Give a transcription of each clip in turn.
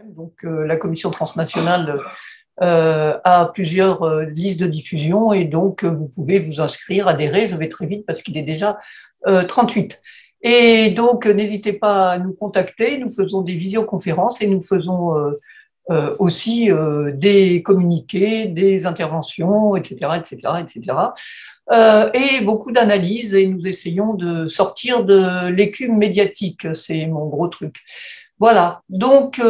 Donc, la commission transnationale a plusieurs listes de diffusion et donc vous pouvez vous inscrire, adhérer. Je vais très vite parce qu'il est déjà 38. Et donc, n'hésitez pas à nous contacter. Nous faisons des visioconférences et nous faisons aussi des communiqués, des interventions, etc., etc., etc. Et beaucoup d'analyses et nous essayons de sortir de l'écume médiatique. C'est mon gros truc. Voilà. Donc,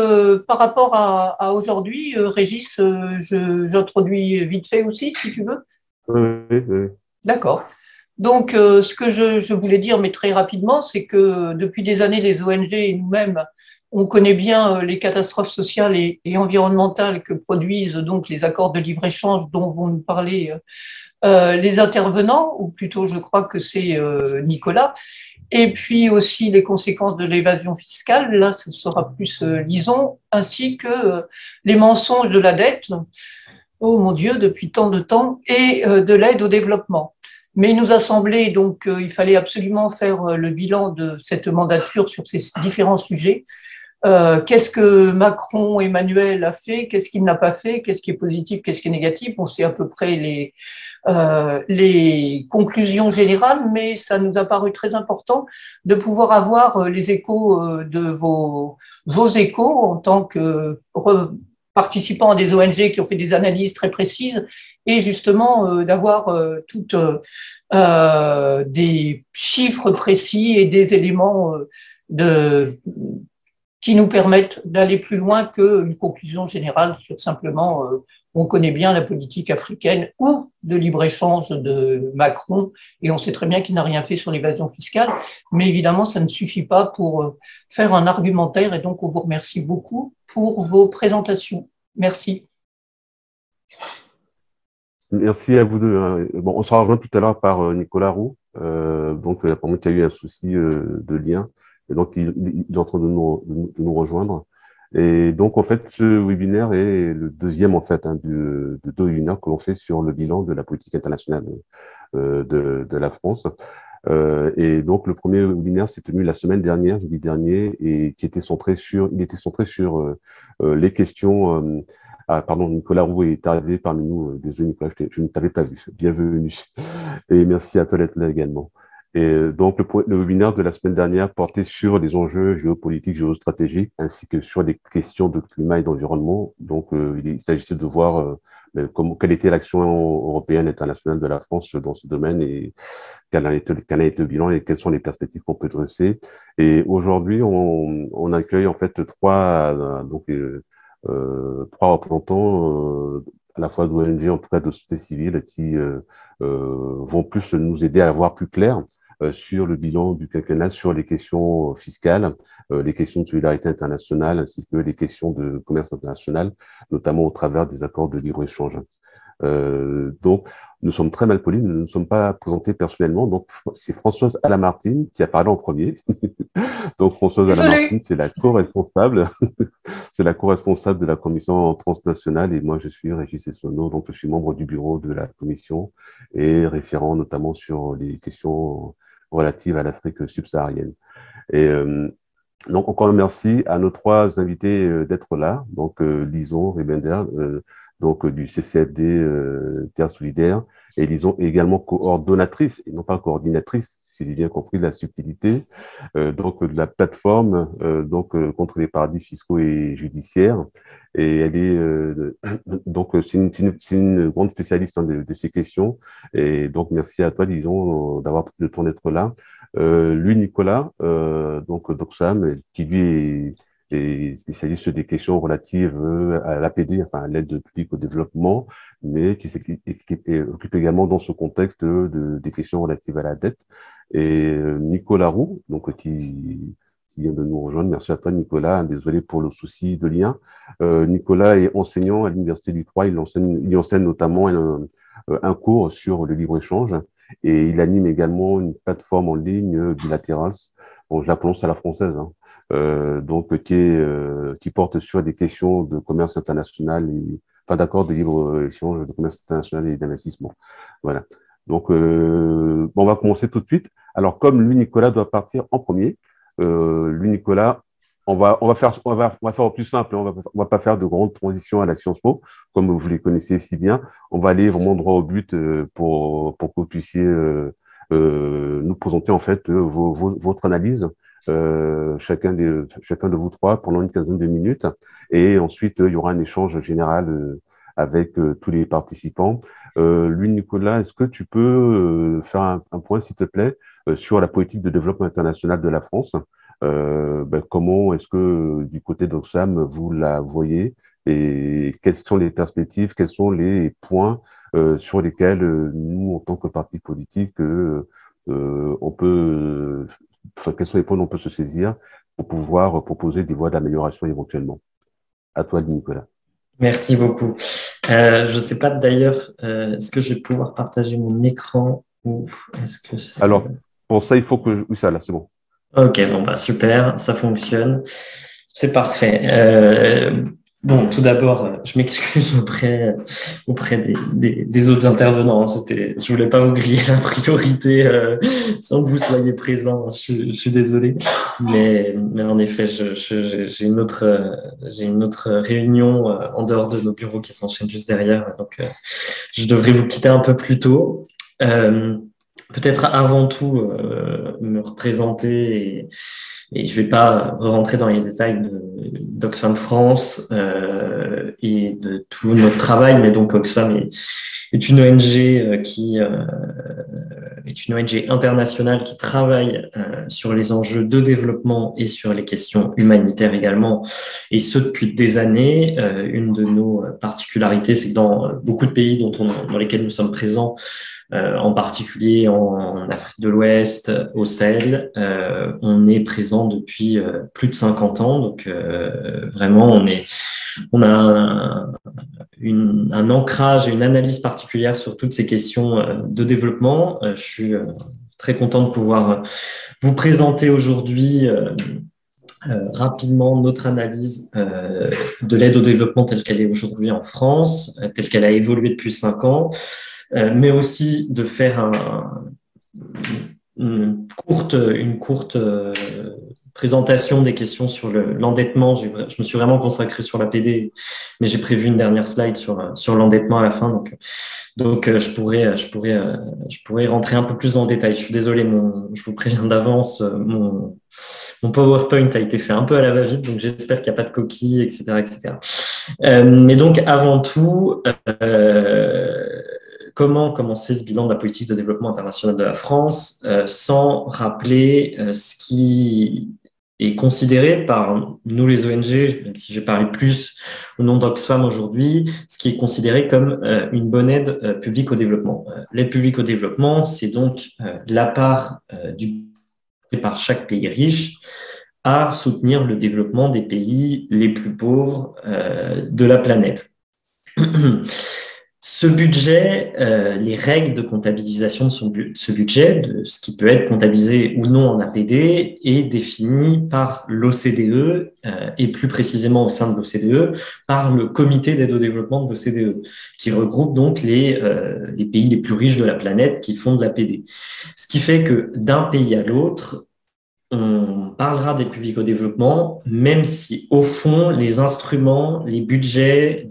par rapport à aujourd'hui, Régis, j'introduis vite fait aussi, si tu veux. Oui, oui, oui. D'accord. Donc, ce que je voulais dire, mais très rapidement, c'est que depuis des années, les ONG et nous-mêmes, on connaît bien les catastrophes sociales et environnementales que produisent donc les accords de libre-échange dont vont nous parler les intervenants, ou plutôt je crois que c'est Nicolas, et puis aussi les conséquences de l'évasion fiscale, là ce sera plus Lison, ainsi que les mensonges de la dette, oh mon Dieu, depuis tant de temps, et de l'aide au développement. Mais il nous a semblé donc qu'il fallait absolument faire le bilan de cette mandature sur ces différents sujets. Qu'est-ce que Macron, Emmanuel a fait, qu'est-ce qu'il n'a pas fait, qu'est-ce qui est positif, qu'est-ce qui est négatif. On sait à peu près les conclusions générales, mais ça nous a paru très important de pouvoir avoir les échos de vos échos en tant que participants à des ONG qui ont fait des analyses très précises et justement d'avoir toutes des chiffres précis et des éléments de qui nous permettent d'aller plus loin qu'une conclusion générale sur simplement on connaît bien la politique africaine ou de libre-échange de Macron et on sait très bien qu'il n'a rien fait sur l'évasion fiscale, mais évidemment ça ne suffit pas pour faire un argumentaire et donc on vous remercie beaucoup pour vos présentations. Merci. Merci à vous deux, hein. Bon, on sera rejoint tout à l'heure par Nicolas Roux. Apparemment, il y a eu un souci de lien. Et donc, il est en train de nous rejoindre. Et donc, en fait, ce webinaire est le deuxième, en fait, hein, de deux webinaires que l'on fait sur le bilan de la politique internationale de la France. Et donc, le premier webinaire s'est tenu la semaine dernière, jeudi dernier, et il était centré sur les questions. Ah, pardon, Nicolas Roux est arrivé parmi nous. Désolé, Nicolas, je ne t'avais pas vu. Bienvenue. Et merci à toi d'être là également. Et donc, le webinaire de la semaine dernière portait sur les enjeux géopolitiques, géostratégiques, ainsi que sur les questions de climat et d'environnement. Donc, il s'agissait de voir quelle était l'action européenne et internationale de la France dans ce domaine et quel a été le bilan et quelles sont les perspectives qu'on peut dresser. Et aujourd'hui, on accueille en fait trois représentants à la fois d'ONG, en tout cas de société civile, qui vont plus nous aider à voir plus clair sur le bilan du quinquennat, sur les questions fiscales, les questions de solidarité internationale, ainsi que les questions de commerce international, notamment au travers des accords de libre-échange. Donc, nous sommes très mal polis, nous ne nous sommes pas présentés personnellement. Donc, c'est Françoise Alamartine qui a parlé en premier. Donc, Françoise Alamartine, Désolée. c'est la co-responsable, c'est la co-responsable de la commission transnationale et moi, je suis Régis Essonneau, donc je suis membre du bureau de la commission et référent notamment sur les questions relatives à l'Afrique subsaharienne. Et donc, encore merci à nos trois invités d'être là. Donc, Lison Ribender, du CCFD Terre Solidaire, et Lison est également coordonnatrice, et non pas coordinatrice, si j'ai bien compris la subtilité, de la plateforme contre les paradis fiscaux et judiciaires. Et elle est c'est une grande spécialiste hein, de ces questions. Et donc, merci à toi, Lison, d'avoir pris le temps d'être là. Lui, Nicolas, d'Oxfam, qui lui est spécialiste des questions relatives à l'APD, enfin à l'aide publique au développement, mais qui occupe également dans ce contexte des questions relatives à la dette. Et Nicolas Roux, qui vient de nous rejoindre. Merci à toi, Nicolas. Désolé pour le souci de lien. Nicolas est enseignant à l'Université du Troyes. Il enseigne notamment un cours sur le libre-échange et il anime également une plateforme en ligne bilatérale. Bon, je la prononce à la française, hein, qui porte sur des questions de commerce international et enfin d'accord de libre-échange, de commerce international et d'investissement. Voilà. Donc, on va commencer tout de suite. Alors, comme lui, Nicolas doit partir en premier, lui, Nicolas, on va faire au plus simple. On va pas faire de grandes transitions à la Sciences Po, comme vous les connaissez si bien. On va aller vraiment droit au but pour que vous puissiez nous présenter en fait votre analyse, chacun de vous trois pendant une quinzaine de minutes. Et ensuite, il y aura un échange général avec tous les participants. Lui, Nicolas, est-ce que tu peux faire un point, s'il te plaît, sur la politique de développement international de la France? Comment est-ce que du côté d'Oxfam, vous la voyez et quelles sont les perspectives, quels sont les points sur lesquels nous, en tant que parti politique, on peut, quels sont les points dont on peut se saisir pour pouvoir proposer des voies d'amélioration éventuellement. À toi, Nicolas. Merci beaucoup. Je ne sais pas d'ailleurs, est-ce que je vais pouvoir partager mon écran ou est-ce que c'est... Alors, pour ça, il faut que... Oui, ça, là, c'est bon. Ok, bon, bah, super, ça fonctionne. C'est parfait. Bon, tout d'abord, je m'excuse auprès des autres intervenants. Je voulais pas vous griller la priorité sans que vous soyez présents. Je suis désolé, mais en effet, j'ai une autre réunion en dehors de nos bureaux qui s'enchaînent juste derrière, donc je devrais vous quitter un peu plus tôt. Peut-être avant tout me représenter et je vais pas rentrer dans les détails d'Oxfam France et de tout notre travail, mais donc Oxfam est une ONG qui est une ONG internationale qui travaille sur les enjeux de développement et sur les questions humanitaires également, et ce depuis des années. Une de nos particularités, c'est que dans beaucoup de pays dans lesquels nous sommes présents, en particulier en Afrique de l'Ouest, au Sahel, on est présent depuis plus de 50 ans. Donc vraiment, on a un ancrage et une analyse particulière sur toutes ces questions de développement. Je suis très content de pouvoir vous présenter aujourd'hui rapidement notre analyse de l'aide au développement telle qu'elle est aujourd'hui en France, telle qu'elle a évolué depuis 5 ans. Mais aussi de faire une courte présentation des questions sur l'endettement. Je me suis vraiment consacré sur l'APD, mais j'ai prévu une dernière slide sur l'endettement à la fin. Donc je pourrais rentrer un peu plus en détail. Je suis désolé, je vous préviens d'avance, mon PowerPoint a été fait un peu à la va-vite, donc j'espère qu'il n'y a pas de coquilles, etc., etc. Mais donc avant tout, comment commencer ce bilan de la politique de développement international de la France sans rappeler ce qui est considéré par nous les ONG, même si j'ai parlé plus au nom d'Oxfam aujourd'hui, ce qui est considéré comme une bonne aide publique au développement. L'aide publique au développement, c'est donc la part par chaque pays riche à soutenir le développement des pays les plus pauvres de la planète. Ce budget, les règles de comptabilisation de ce budget, de ce qui peut être comptabilisé ou non en APD, est défini par l'OCDE et plus précisément au sein de l'OCDE par le comité d'aide au développement de l'OCDE, qui regroupe donc les pays les plus riches de la planète qui font de l'APD. Ce qui fait que d'un pays à l'autre, on parlera d'aide publique au développement, même si au fond, les instruments, les budgets,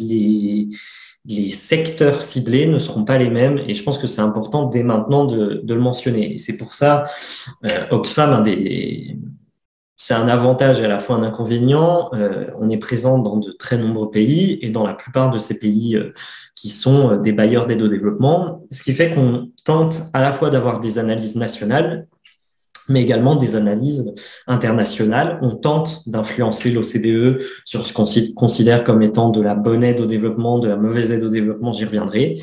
les secteurs ciblés ne seront pas les mêmes, et je pense que c'est important dès maintenant de le mentionner. Et c'est pour ça, Oxfam, c'est un avantage et à la fois un inconvénient. On est présent dans de très nombreux pays, et dans la plupart de ces pays qui sont des bailleurs d'aide au développement, ce qui fait qu'on tente à la fois d'avoir des analyses nationales, mais également des analyses internationales. On tente d'influencer l'OCDE sur ce qu'on considère comme étant de la bonne aide au développement, de la mauvaise aide au développement, j'y reviendrai.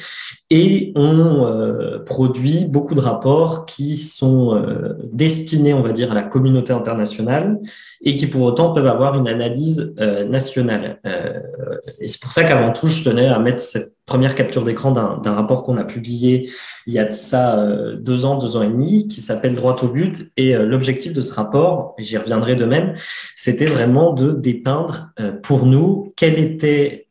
Et on produit beaucoup de rapports qui sont destinés, on va dire, à la communauté internationale et qui pour autant peuvent avoir une analyse nationale. Et c'est pour ça qu'avant tout, je tenais à mettre cette première capture d'écran d'un rapport qu'on a publié il y a de ça 2 ans, 2 ans et demi, qui s'appelle Droit au but. Et l'objectif de ce rapport, et j'y reviendrai de même, c'était vraiment de dépeindre pour nous quels étaient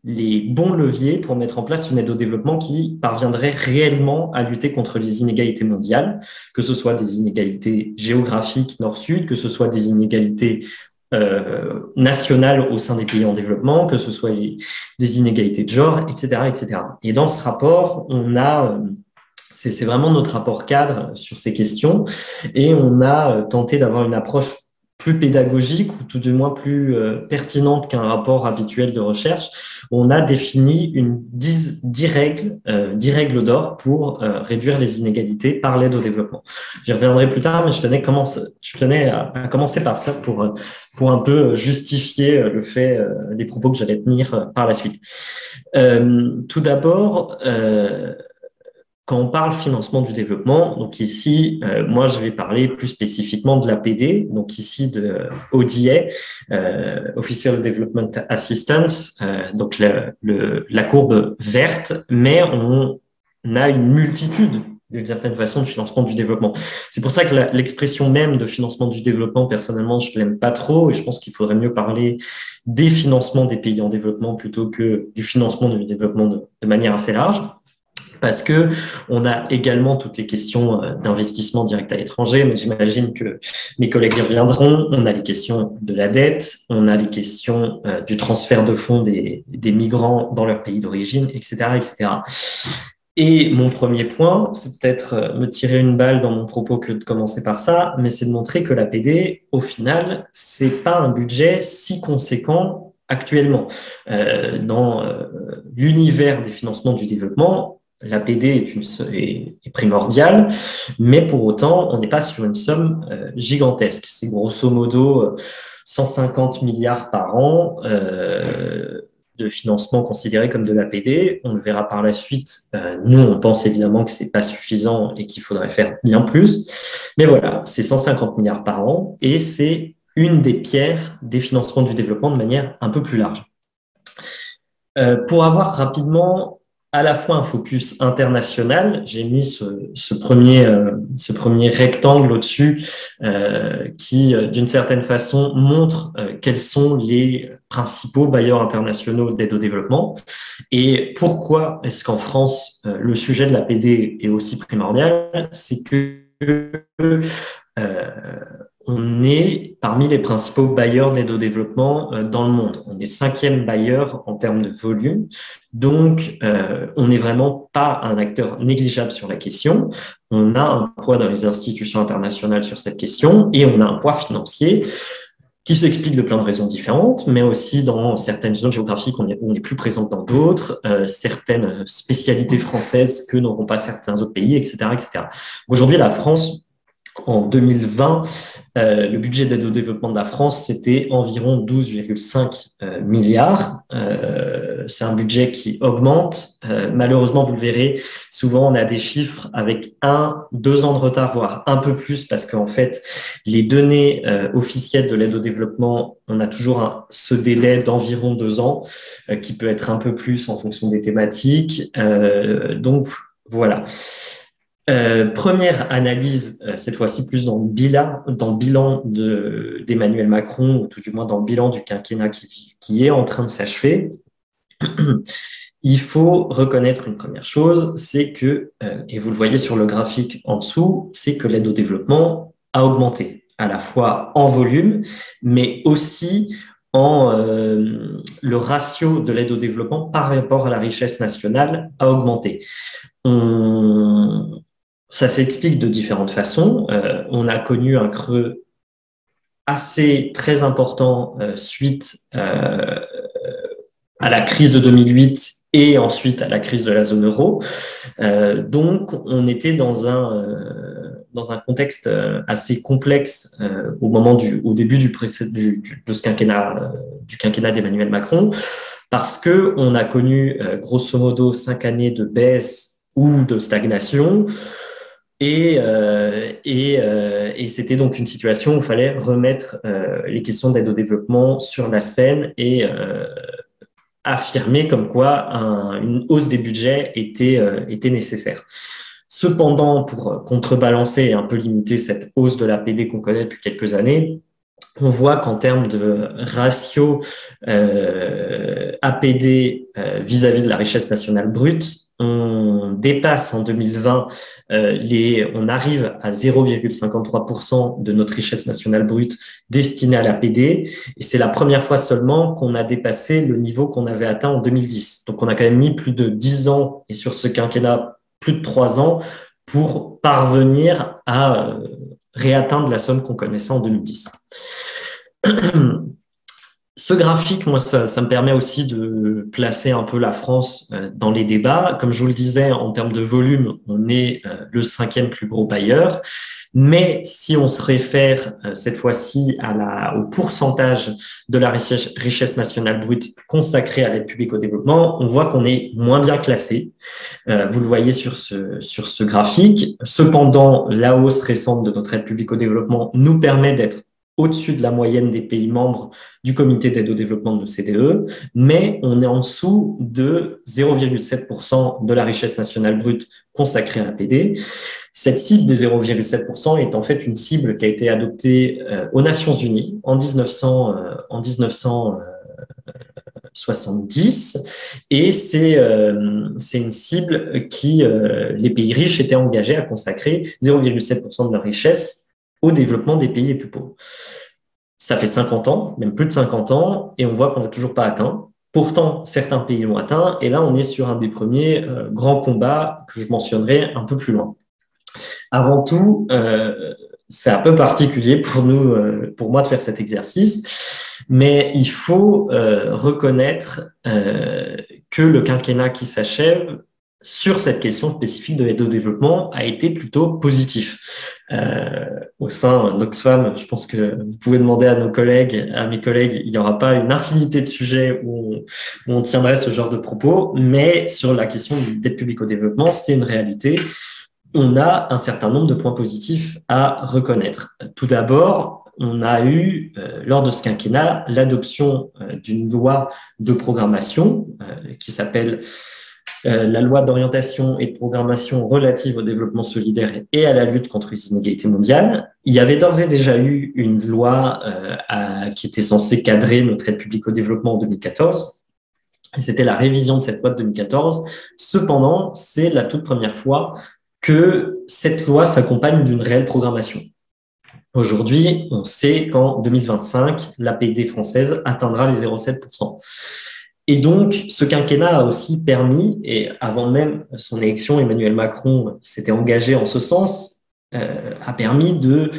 les bons leviers pour mettre en place une aide au développement qui parviendrait réellement à lutter contre les inégalités mondiales, que ce soit des inégalités géographiques nord-sud, que ce soit des inégalités nationales au sein des pays en développement, que ce soit des inégalités de genre, etc., etc. Et dans ce rapport, on a c'est vraiment notre rapport cadre sur ces questions et on a tenté d'avoir une approche plus pédagogique ou tout du moins plus pertinente qu'un rapport habituel de recherche. On a défini 10 règles d'or pour réduire les inégalités par l'aide au développement. J'y reviendrai plus tard, mais je tenais à commencer par ça pour un peu justifier les propos que j'allais tenir par la suite. Tout d'abord, quand on parle financement du développement, donc ici, moi, je vais parler plus spécifiquement de l'APD, donc ici de ODA, Official Development Assistance, donc la courbe verte, mais on a une multitude d'une certaine façon de financement du développement. C'est pour ça que l'expression même de financement du développement, personnellement, je l'aime pas trop et je pense qu'il faudrait mieux parler des financements des pays en développement plutôt que du financement du développement de manière assez large. Parce que on a également toutes les questions d'investissement direct à l'étranger, mais j'imagine que mes collègues y reviendront. On a les questions de la dette, on a les questions du transfert de fonds des migrants dans leur pays d'origine, etc., etc. Et mon premier point, c'est peut-être me tirer une balle dans mon propos que de commencer par ça, mais c'est de montrer que l'APD, au final, c'est pas un budget si conséquent actuellement. Dans l'univers des financements du développement, l'APD est primordiale, mais pour autant, on n'est pas sur une somme gigantesque. C'est grosso modo 150 milliards par an de financement considéré comme de l'APD. On le verra par la suite. Nous, on pense évidemment que c'est pas suffisant et qu'il faudrait faire bien plus. Mais voilà, c'est 150 milliards par an et c'est une des pierres des financements du développement de manière un peu plus large. Pour avoir rapidement à la fois un focus international, j'ai mis ce premier rectangle au-dessus qui, d'une certaine façon, montre quels sont les principaux bailleurs internationaux d'aide au développement et pourquoi est-ce qu'en France, le sujet de l'APD est aussi primordial. C'est que on est parmi les principaux bailleurs d'aide au développement dans le monde. On est 5e bailleur en termes de volume. Donc, on n'est vraiment pas un acteur négligeable sur la question. On a un poids dans les institutions internationales sur cette question et on a un poids financier qui s'explique de plein de raisons différentes, mais aussi dans certaines zones géographiques, on est plus présent que dans d'autres, certaines spécialités françaises que n'auront pas certains autres pays, etc., etc. Aujourd'hui, la France, en 2020, le budget d'aide au développement de la France, c'était environ 12,5 milliards. C'est un budget qui augmente. Malheureusement, vous le verrez, souvent on a des chiffres avec 1-2 ans de retard, voire un peu plus, parce qu'en fait, les données officielles de l'aide au développement, on a toujours ce délai d'environ 2 ans, qui peut être un peu plus en fonction des thématiques. Donc, voilà. Première analyse, cette fois-ci plus dans le bilan d'Emmanuel Macron, ou tout du moins dans le bilan du quinquennat qui est en train de s'achever. Il faut reconnaître une première chose, c'est que, et vous le voyez sur le graphique en dessous, c'est que l'aide au développement a augmenté, à la fois en volume, mais aussi le ratio de l'aide au développement par rapport à la richesse nationale a augmenté. Ça s'explique de différentes façons. On a connu un creux très important suite à la crise de 2008 et ensuite à la crise de la zone euro. Donc, on était dans un contexte assez complexe au début de ce quinquennat, du quinquennat d'Emmanuel Macron, parce que on a connu grosso modo 5 années de baisse ou de stagnation. Et c'était donc une situation où il fallait remettre les questions d'aide au développement sur la scène et affirmer comme quoi une hausse des budgets était nécessaire. Cependant, pour contrebalancer et un peu limiter cette hausse de l'APD qu'on connaît depuis quelques années, on voit qu'en termes de ratio APD vis-à-vis de la richesse nationale brute, on dépasse en 2020, on arrive à 0,53% de notre richesse nationale brute destinée à l'APD. Et c'est la première fois seulement qu'on a dépassé le niveau qu'on avait atteint en 2010. Donc, on a quand même mis plus de 10 ans et sur ce quinquennat, plus de 3 ans pour parvenir à réatteindre la somme qu'on connaissait en 2010. Ce graphique, moi, ça me permet aussi de placer un peu la France dans les débats. Comme je vous le disais, en termes de volume, on est le 5e plus gros bailleur. Mais si on se réfère cette fois-ci au pourcentage de la richesse nationale brute consacrée à l'aide publique au développement, on voit qu'on est moins bien classé. Vous le voyez sur ce graphique. Cependant, la hausse récente de notre aide publique au développement nous permet d'être au-dessus de la moyenne des pays membres du comité d'aide au développement de l'OCDE, mais on est en dessous de 0,7% de la richesse nationale brute consacrée à l'APD. Cette cible des 0,7% est en fait une cible qui a été adoptée aux Nations Unies en 1970 et c'est une cible qui les pays riches étaient engagés à consacrer 0,7% de leur richesse au développement des pays les plus pauvres. Ça fait 50 ans, même plus de 50 ans, et on voit qu'on n'a toujours pas atteint. Pourtant, certains pays l'ont atteint, et là, on est sur un des premiers grands combats que je mentionnerai un peu plus loin. Avant tout, c'est un peu particulier pour moi de faire cet exercice, mais il faut reconnaître que le quinquennat qui s'achève sur cette question spécifique de l'aide au développement a été plutôt positif. Au sein d'Oxfam, je pense que vous pouvez demander à mes collègues, il n'y aura pas une infinité de sujets où on tiendrait ce genre de propos, mais sur la question d'aide publique au développement, c'est une réalité. On a un certain nombre de points positifs à reconnaître. Tout d'abord, on a eu, lors de ce quinquennat, l'adoption d'une loi de programmation qui s'appelle la loi d'orientation et de programmation relative au développement solidaire et à la lutte contre les inégalités mondiales. Il y avait d'ores et déjà eu une loi qui était censée cadrer notre aide publique au développement en 2014. C'était la révision de cette loi de 2014. Cependant, c'est la toute première fois que cette loi s'accompagne d'une réelle programmation. Aujourd'hui, on sait qu'en 2025, l'APD française atteindra les 0,7%. Et donc, ce quinquennat a aussi permis, et avant même son élection, Emmanuel Macron s'était engagé en ce sens, a permis de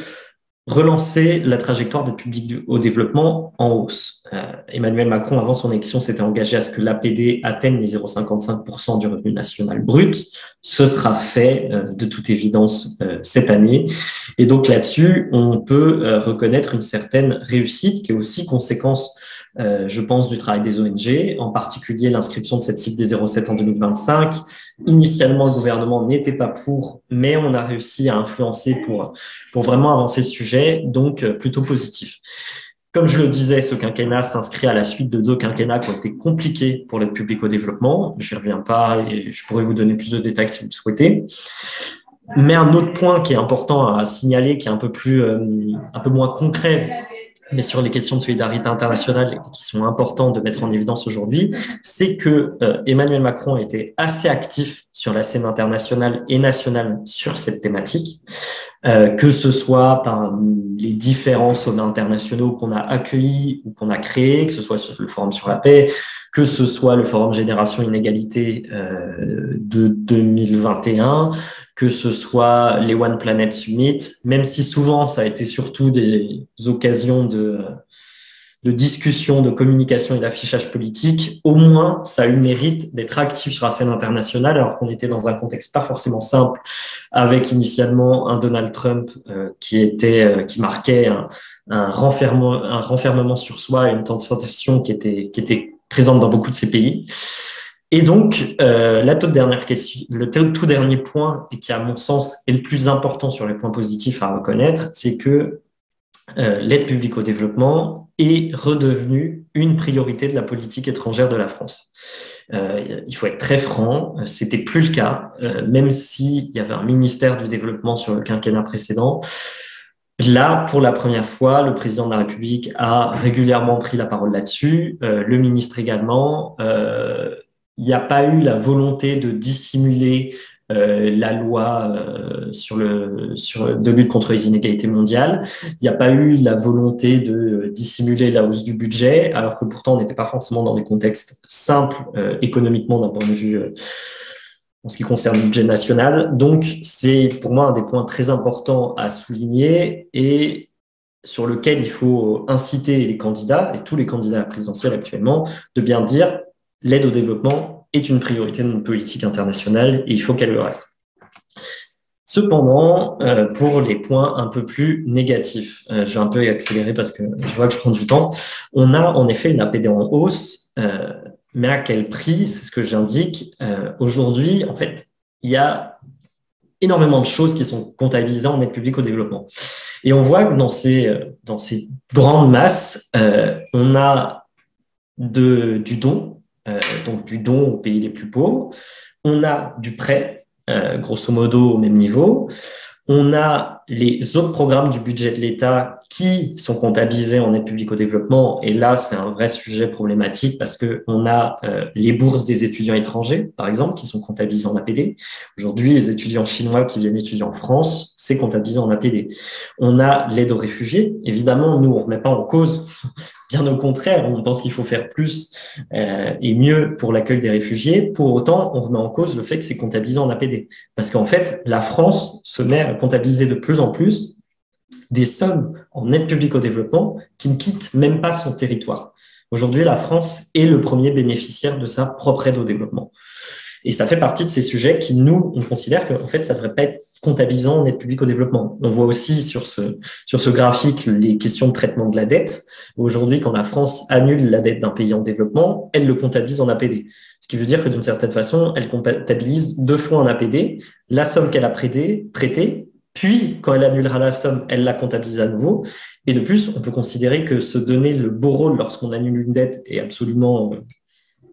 relancer la trajectoire d'aide publique au développement en hausse. Emmanuel Macron, avant son élection, s'était engagé à ce que l'APD atteigne les 0,55% du revenu national brut. Ce sera fait de toute évidence cette année. Et donc là-dessus, on peut reconnaître une certaine réussite qui est aussi conséquence je pense, du travail des ONG, en particulier l'inscription de cette cible des 0,7 en 2025. Initialement, le gouvernement n'était pas pour, mais on a réussi à influencer pour vraiment avancer ce sujet, donc plutôt positif. Comme je le disais, ce quinquennat s'inscrit à la suite de 2 quinquennats qui ont été compliqués pour l'aide publique au développement. Je n'y reviens pas et je pourrais vous donner plus de détails si vous le souhaitez. Mais un autre point qui est important à signaler, qui est un peu moins concret, mais sur les questions de solidarité internationale qui sont importantes de mettre en évidence aujourd'hui, c'est que Emmanuel Macron a été assez actif sur la scène internationale et nationale sur cette thématique, que ce soit par les différents sommets internationaux qu'on a accueillis ou qu'on a créés, que ce soit sur le Forum sur la paix, que ce soit le Forum Génération Inégalité de 2021, que ce soit les One Planet Summit, même si souvent ça a été surtout des occasions de discussion, de communication et d'affichage politique, au moins ça a eu le mérite d'être actif sur la scène internationale alors qu'on était dans un contexte pas forcément simple avec initialement un Donald Trump qui marquait un renfermement sur soi et une tentation qui était présente dans beaucoup de ces pays. Et donc, la toute dernière question, le tout dernier point, et qui à mon sens est le plus important sur les points positifs à reconnaître, c'est que l'aide publique au développement est redevenue une priorité de la politique étrangère de la France. Il faut être très franc, c'était plus le cas, même s'il y avait un ministère du développement sur le quinquennat précédent. là, pour la première fois, le président de la République a régulièrement pris la parole là-dessus, le ministre également. Il n'y a pas eu la volonté de dissimuler la loi de lutte contre les inégalités mondiales. Il n'y a pas eu la volonté de dissimuler la hausse du budget, alors que pourtant on n'était pas forcément dans des contextes simples économiquement d'un point de vue en ce qui concerne le budget national. Donc, c'est pour moi un des points très importants à souligner et sur lequel il faut inciter les candidats, et tous les candidats à la présidentielle actuellement, de bien dire l'aide au développement est une priorité de notre politique internationale et il faut qu'elle le reste. Cependant, pour les points un peu plus négatifs, je vais un peu accélérer parce que je vois que je prends du temps, on a en effet une APD en hausse, mais à quel prix? C'est ce que j'indique. Aujourd'hui, en fait, il y a énormément de choses qui sont comptabilisées en aide publique au développement. Et on voit que dans ces grandes masses, on a du don, donc du don aux pays les plus pauvres. On a du prêt, grosso modo au même niveau. On a les autres programmes du budget de l'État qui sont comptabilisés en aide publique au développement. Et là, c'est un vrai sujet problématique parce qu'on a les bourses des étudiants étrangers, par exemple, qui sont comptabilisées en APD. Aujourd'hui, les étudiants chinois qui viennent étudier en France, c'est comptabilisé en APD. On a l'aide aux réfugiés. Évidemment, nous, on ne remet pas en cause. Bien au contraire, on pense qu'il faut faire plus et mieux pour l'accueil des réfugiés. Pour autant, on remet en cause le fait que c'est comptabilisé en APD. Parce qu'en fait, la France se met à comptabiliser de plus en plus des sommes en aide publique au développement qui ne quittent même pas son territoire. Aujourd'hui, la France est le premier bénéficiaire de sa propre aide au développement. Et ça fait partie de ces sujets qui, nous, on considère qu'en fait, ça ne devrait pas être comptabilisant en aide publique au développement. On voit aussi sur ce graphique les questions de traitement de la dette. Aujourd'hui, quand la France annule la dette d'un pays en développement, elle le comptabilise en APD. Ce qui veut dire que d'une certaine façon, elle comptabilise 2 fois en APD la somme qu'elle a prêtée, puis quand elle annulera la somme, elle la comptabilise à nouveau. Et de plus, on peut considérer que se donner le beau rôle lorsqu'on annule une dette est absolument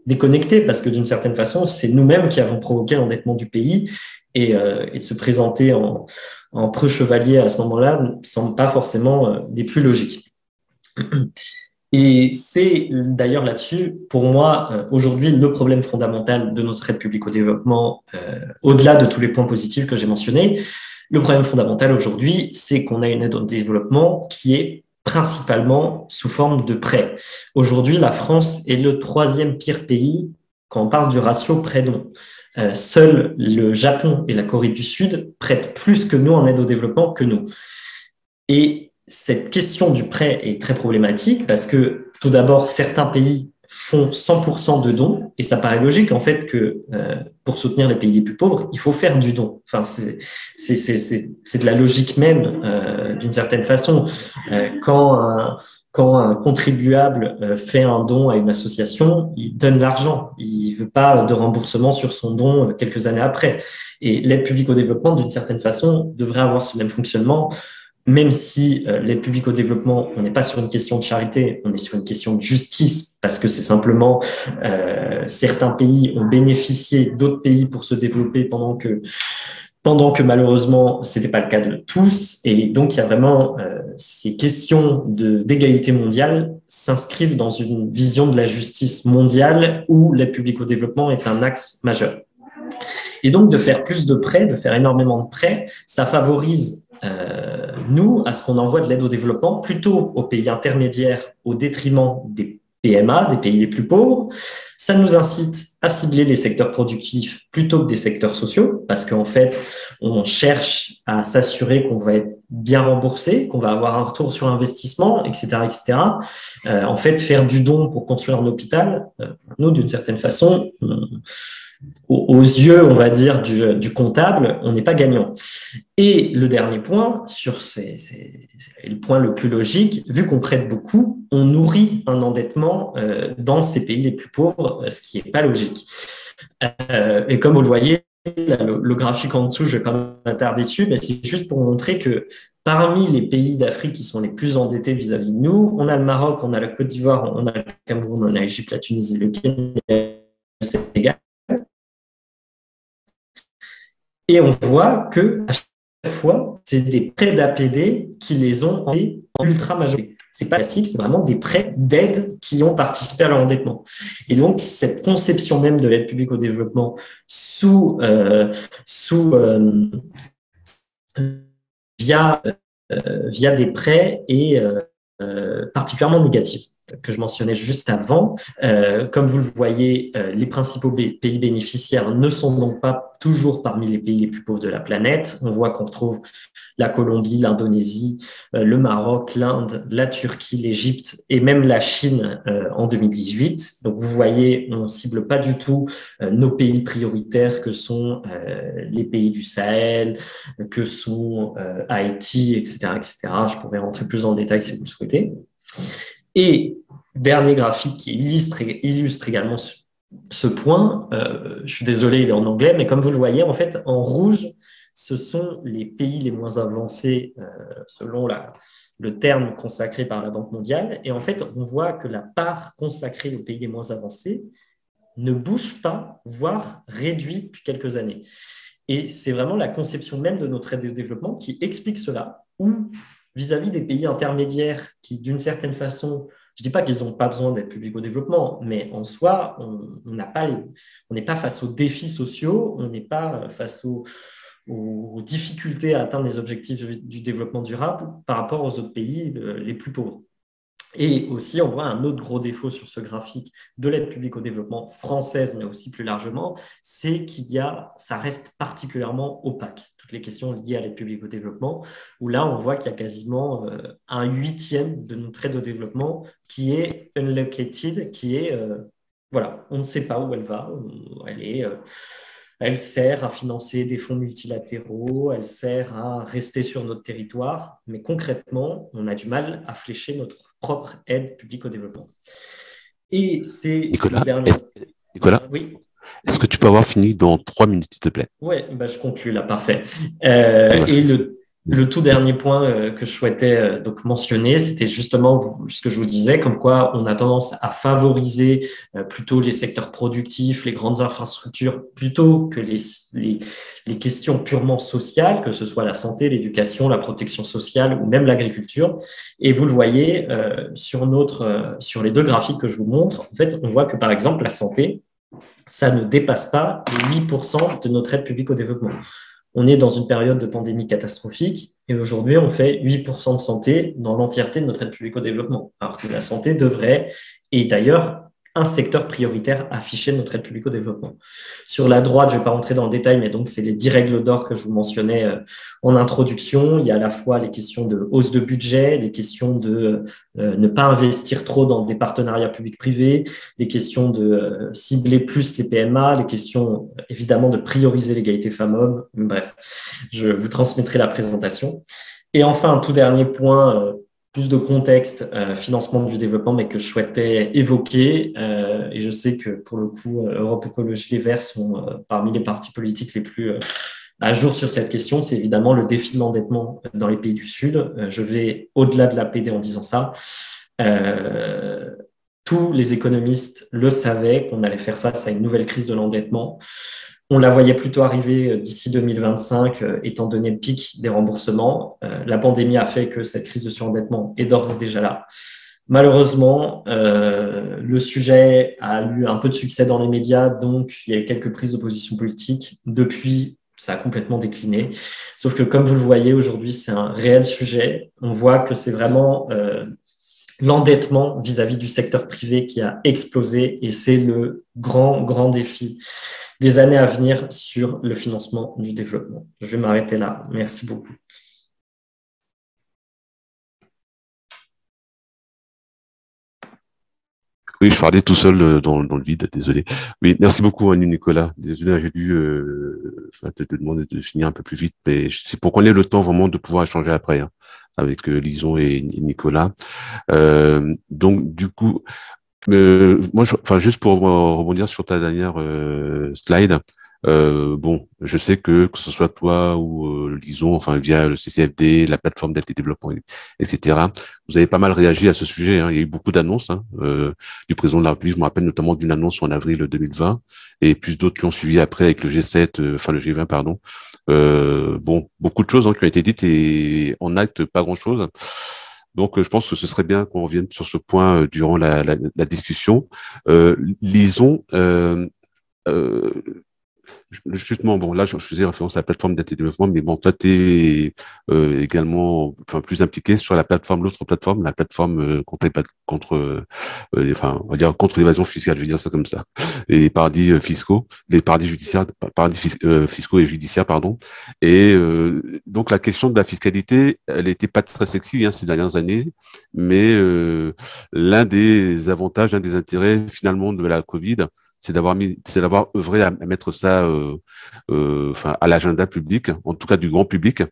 déconnecté parce que d'une certaine façon, c'est nous-mêmes qui avons provoqué l'endettement du pays et de se présenter en preux chevalier à ce moment-là ne semble pas forcément des plus logiques. Et c'est d'ailleurs là-dessus, pour moi, aujourd'hui, le problème fondamental de notre aide publique au développement, au-delà de tous les points positifs que j'ai mentionnés, le problème fondamental aujourd'hui, c'est qu'on a une aide au développement qui est principalement sous forme de prêts. Aujourd'hui, la France est le 3e pire pays quand on parle du ratio prêt-don. Seuls le Japon et la Corée du Sud prêtent plus que nous en aide au développement que nous. Et cette question du prêt est très problématique parce que, tout d'abord, certains pays font 100% de dons et ça paraît logique en fait que pour soutenir les pays les plus pauvres, il faut faire du don. Enfin, c'est de la logique même d'une certaine façon. Quand un contribuable fait un don à une association, il donne l'argent. Il veut pas de remboursement sur son don quelques années après. Et l'aide publique au développement, d'une certaine façon, devrait avoir ce même fonctionnement. Même si l'aide publique au développement, on n'est pas sur une question de charité, on est sur une question de justice, parce que c'est simplement certains pays ont bénéficié d'autres pays pour se développer pendant que malheureusement, c'était pas le cas de tous. Et donc, il y a vraiment ces questions d'égalité mondiale s'inscrivent dans une vision de la justice mondiale où l'aide publique au développement est un axe majeur. Et donc, de faire plus de prêts, de faire énormément de prêts, ça favorise nous, à ce qu'on envoie de l'aide au développement plutôt aux pays intermédiaires au détriment des PMA, des pays les plus pauvres. Ça nous incite à cibler les secteurs productifs plutôt que des secteurs sociaux parce qu'en fait, on cherche à s'assurer qu'on va être bien remboursé, qu'on va avoir un retour sur investissement, etc., etc. En fait, faire du don pour construire un hôpital, nous, d'une certaine façon, aux yeux, on va dire, du comptable, on n'est pas gagnant. Et le dernier point, c'est le point le plus logique, vu qu'on prête beaucoup, on nourrit un endettement dans ces pays les plus pauvres, ce qui n'est pas logique. Et comme vous le voyez, le graphique en dessous, je ne vais pas m'attarder dessus, mais c'est juste pour montrer que parmi les pays d'Afrique qui sont les plus endettés vis-à-vis de nous, on a le Maroc, on a la Côte d'Ivoire, on a le Cameroun, on a l'Égypte, la Tunisie, le Kenya, le Sénégal. Et on voit que à fois, c'est des prêts d'APD qui les ont en ultra majorité. C'est pas classique, c'est vraiment des prêts d'aide qui ont participé à leur endettement. Et donc, cette conception même de l'aide publique au développement via des prêts est particulièrement négative, que je mentionnais juste avant. Comme vous le voyez, les principaux pays bénéficiaires ne sont donc pas toujours parmi les pays les plus pauvres de la planète. On voit qu'on retrouve la Colombie, l'Indonésie, le Maroc, l'Inde, la Turquie, l'Égypte et même la Chine en 2018. Donc vous voyez, on ne cible pas du tout nos pays prioritaires que sont les pays du Sahel, que sont Haïti, etc., etc. Je pourrais rentrer plus dans le détail si vous le souhaitez. Et dernier graphique qui illustre également ce point, je suis désolé, il est en anglais, mais comme vous le voyez, en fait, en rouge, ce sont les pays les moins avancés selon le terme consacré par la Banque mondiale. Et en fait, on voit que la part consacrée aux pays les moins avancés ne bouge pas, voire réduit depuis quelques années. Et c'est vraiment la conception même de notre aide au développement qui explique cela, où vis-à-vis des pays intermédiaires qui, d'une certaine façon, je ne dis pas qu'ils n'ont pas besoin d'aide publique au développement, mais en soi, on n'est pas face aux défis sociaux, on n'est pas face aux difficultés à atteindre les objectifs du développement durable par rapport aux autres pays les plus pauvres. Et aussi, on voit un autre gros défaut sur ce graphique de l'aide publique au développement française, mais aussi plus largement, c'est ça reste particulièrement opaque. Toutes les questions liées à l'aide publique au développement, où là, on voit qu'il y a quasiment un huitième de notre aide au développement qui est unlocated, qui est, voilà, on ne sait pas où elle va, elle sert à financer des fonds multilatéraux, elle sert à rester sur notre territoire, mais concrètement, on a du mal à flécher notre propre aide publique au développement. Et c'est Nicolas, oui. Est-ce que tu peux avoir fini dans 3 minutes, s'il te plaît? Oui, je conclue là, parfait. Et le tout dernier point que je souhaitais donc mentionner, c'était justement ce que je vous disais, comme quoi on a tendance à favoriser plutôt les secteurs productifs, les grandes infrastructures, plutôt que les questions purement sociales, que ce soit la santé, l'éducation, la protection sociale ou même l'agriculture. Et vous le voyez sur les deux graphiques que je vous montre, en fait, on voit que par exemple la santé, ça ne dépasse pas les 8% de notre aide publique au développement. On est dans une période de pandémie catastrophique et aujourd'hui, on fait 8% de santé dans l'entièreté de notre aide publique au développement, alors que la santé devrait, et d'ailleurs, un secteur prioritaire affiché de notre aide publique au développement. Sur la droite, je ne vais pas rentrer dans le détail, mais donc c'est les 10 règles d'or que je vous mentionnais en introduction. Il y a à la fois les questions de hausse de budget, les questions de ne pas investir trop dans des partenariats publics-privés, les questions de cibler plus les PMA, les questions évidemment de prioriser l'égalité femmes-hommes. Bref, je vous transmettrai la présentation. Et enfin, un tout dernier point, plus de contexte, financement du développement, mais que je souhaitais évoquer. Et je sais que pour le coup, Europe Écologie Les Verts sont parmi les partis politiques les plus à jour sur cette question. C'est évidemment le défi de l'endettement dans les pays du Sud. Je vais au-delà de l'APD en disant ça. Tous les économistes le savaient qu'on allait faire face à une nouvelle crise de l'endettement. On la voyait plutôt arriver d'ici 2025, étant donné le pic des remboursements. La pandémie a fait que cette crise de surendettement est d'ores et déjà là. Malheureusement, le sujet a eu un peu de succès dans les médias, donc il y a eu quelques prises de position politique. Depuis, ça a complètement décliné. Sauf que, comme vous le voyez, aujourd'hui, c'est un réel sujet. On voit que c'est vraiment l'endettement vis-à-vis du secteur privé qui a explosé et c'est le grand défi des années à venir sur le financement du développement. Je vais m'arrêter là. Merci beaucoup. Oui, je parlais tout seul dans le vide, désolé. Oui, merci beaucoup, Nicolas. Désolé, j'ai dû te demander de finir un peu plus vite, mais c'est pour qu'on ait le temps vraiment de pouvoir échanger après hein, avec Lison et Nicolas. Donc, du coup, moi, juste pour rebondir sur ta dernière slide, Bon, je sais que ce soit toi ou Lison, enfin via le CCFD, la plateforme d'aide et développement, etc. Vous avez pas mal réagi à ce sujet. Hein. Il y a eu beaucoup d'annonces du président de la République. Je me rappelle notamment d'une annonce en avril 2020 et plus d'autres qui ont suivi après avec le G7, enfin le G20, pardon. Bon, beaucoup de choses qui ont été dites et en acte pas grand-chose. Donc, je pense que ce serait bien qu'on revienne sur ce point durant la discussion. Lison. Euh, Justement, bon, là, je faisais référence à la plateforme d'aide et développement, mais bon, toi, tu es également, enfin, plus impliqué sur la plateforme, l'autre plateforme, la plateforme enfin, on va dire contre l'évasion fiscale, je vais dire ça comme ça, et les paradis fiscaux, les paradis judiciaires, fiscaux et judiciaires, pardon. Et donc, la question de la fiscalité, elle n'était pas très sexy ces dernières années, mais l'un des avantages, l'un des intérêts finalement de la Covid, c'est d'avoir œuvré à mettre ça enfin, à l'agenda public, en tout cas du grand public,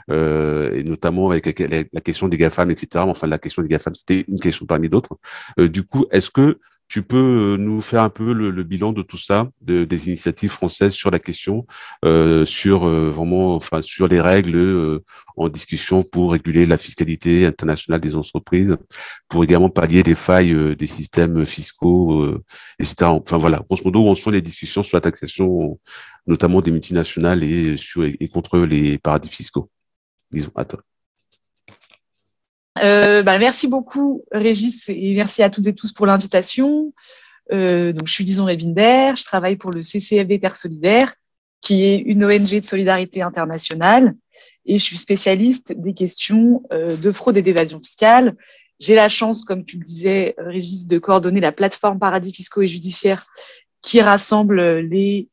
et notamment avec la question des GAFAM, etc. Enfin, la question des GAFAM, c'était une question parmi d'autres. Du coup, est-ce que tu peux nous faire un peu le bilan de tout ça, des initiatives françaises sur la question, sur vraiment, enfin, sur les règles en discussion pour réguler la fiscalité internationale des entreprises, pour également pallier les failles des systèmes fiscaux, etc. Enfin voilà, grosso modo, où en sont les discussions sur la taxation, notamment des multinationales et contre les paradis fiscaux. Disons, à toi. Merci beaucoup, Régis, et merci à toutes et tous pour l'invitation. Donc, je suis Lison Rebinder, je travaille pour le CCFD Terre Solidaire, qui est une ONG de solidarité internationale, et je suis spécialiste des questions de fraude et d'évasion fiscale. J'ai la chance, comme tu le disais, Régis, de coordonner la plateforme paradis fiscaux et judiciaires qui rassemble les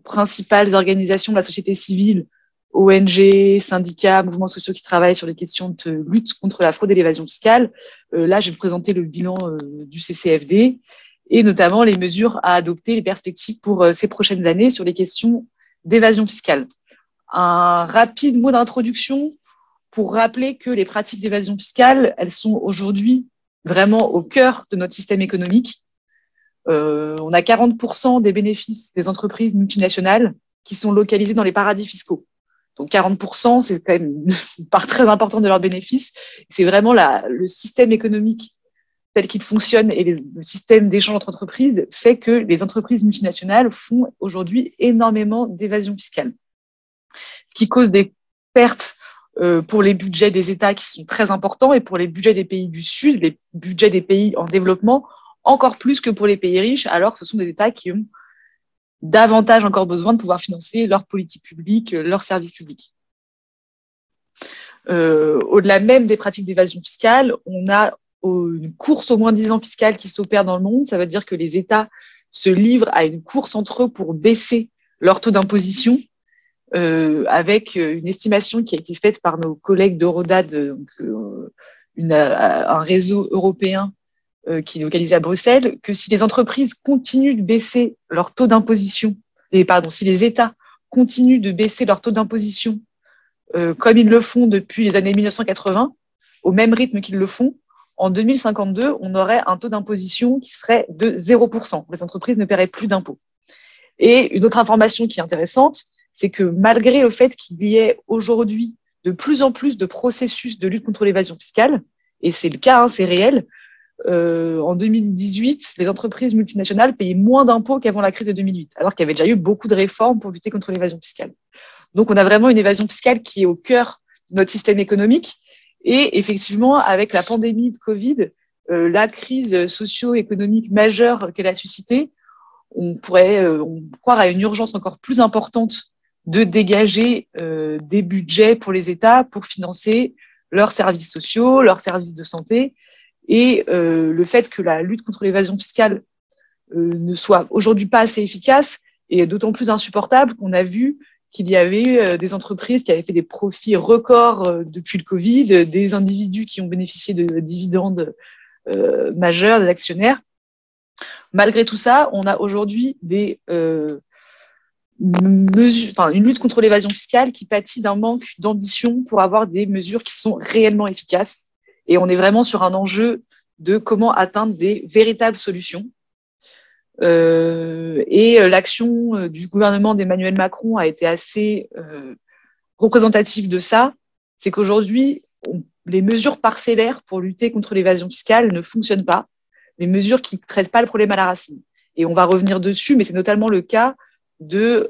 principales organisations de la société civile, ONG, syndicats, mouvements sociaux qui travaillent sur les questions de lutte contre la fraude et l'évasion fiscale. Là, je vais vous présenter le bilan du CCFD et notamment les mesures à adopter, les perspectives pour ces prochaines années sur les questions d'évasion fiscale. Un rapide mot d'introduction pour rappeler que les pratiques d'évasion fiscale, elles sont aujourd'hui vraiment au cœur de notre système économique. On a 40% des bénéfices des entreprises multinationales qui sont localisés dans les paradis fiscaux. Donc 40%, c'est quand même une part très importante de leurs bénéfices. C'est vraiment le système économique tel qu'il fonctionne et le système d'échange entre entreprises fait que les entreprises multinationales font aujourd'hui énormément d'évasion fiscale. Ce qui cause des pertes pour les budgets des États qui sont très importants et pour les budgets des pays du Sud, les budgets des pays en développement, encore plus que pour les pays riches, alors que ce sont des États qui ont davantage encore besoin de pouvoir financer leurs politiques publiques, leurs services publics. Au-delà même des pratiques d'évasion fiscale, on a une course au moins-disant fiscal qui s'opère dans le monde. Ça veut dire que les États se livrent à une course entre eux pour baisser leur taux d'imposition, avec une estimation qui a été faite par nos collègues d'Eurodad, un réseau européen qui est localisé à Bruxelles, que si les entreprises continuent de baisser leur taux d'imposition, si les États continuent de baisser leur taux d'imposition comme ils le font depuis les années 1980, au même rythme qu'ils le font, en 2052, on aurait un taux d'imposition qui serait de 0%. Les entreprises ne paieraient plus d'impôts. Et une autre information qui est intéressante, c'est que malgré le fait qu'il y ait aujourd'hui de plus en plus de processus de lutte contre l'évasion fiscale, et c'est le cas, c'est réel, en 2018, les entreprises multinationales payaient moins d'impôts qu'avant la crise de 2008, alors qu'il y avait déjà eu beaucoup de réformes pour lutter contre l'évasion fiscale. Donc, on a vraiment une évasion fiscale qui est au cœur de notre système économique. Et effectivement, avec la pandémie de Covid, la crise socio-économique majeure qu'elle a suscitée, on pourrait croire à une urgence encore plus importante de dégager des budgets pour les États pour financer leurs services sociaux, leurs services de santé. Et le fait que la lutte contre l'évasion fiscale ne soit aujourd'hui pas assez efficace est d'autant plus insupportable qu'on a vu qu'il y avait eu des entreprises qui avaient fait des profits records depuis le Covid, des individus qui ont bénéficié de dividendes majeurs, des actionnaires. Malgré tout ça, on a aujourd'hui une lutte contre l'évasion fiscale qui pâtit d'un manque d'ambition pour avoir des mesures qui sont réellement efficaces. Et on est vraiment sur un enjeu de comment atteindre des véritables solutions. l'action du gouvernement d'Emmanuel Macron a été assez représentative de ça. C'est qu'aujourd'hui, les mesures parcellaires pour lutter contre l'évasion fiscale ne fonctionnent pas. Les mesures qui ne traitent pas le problème à la racine. Et on va revenir dessus, mais c'est notamment le cas de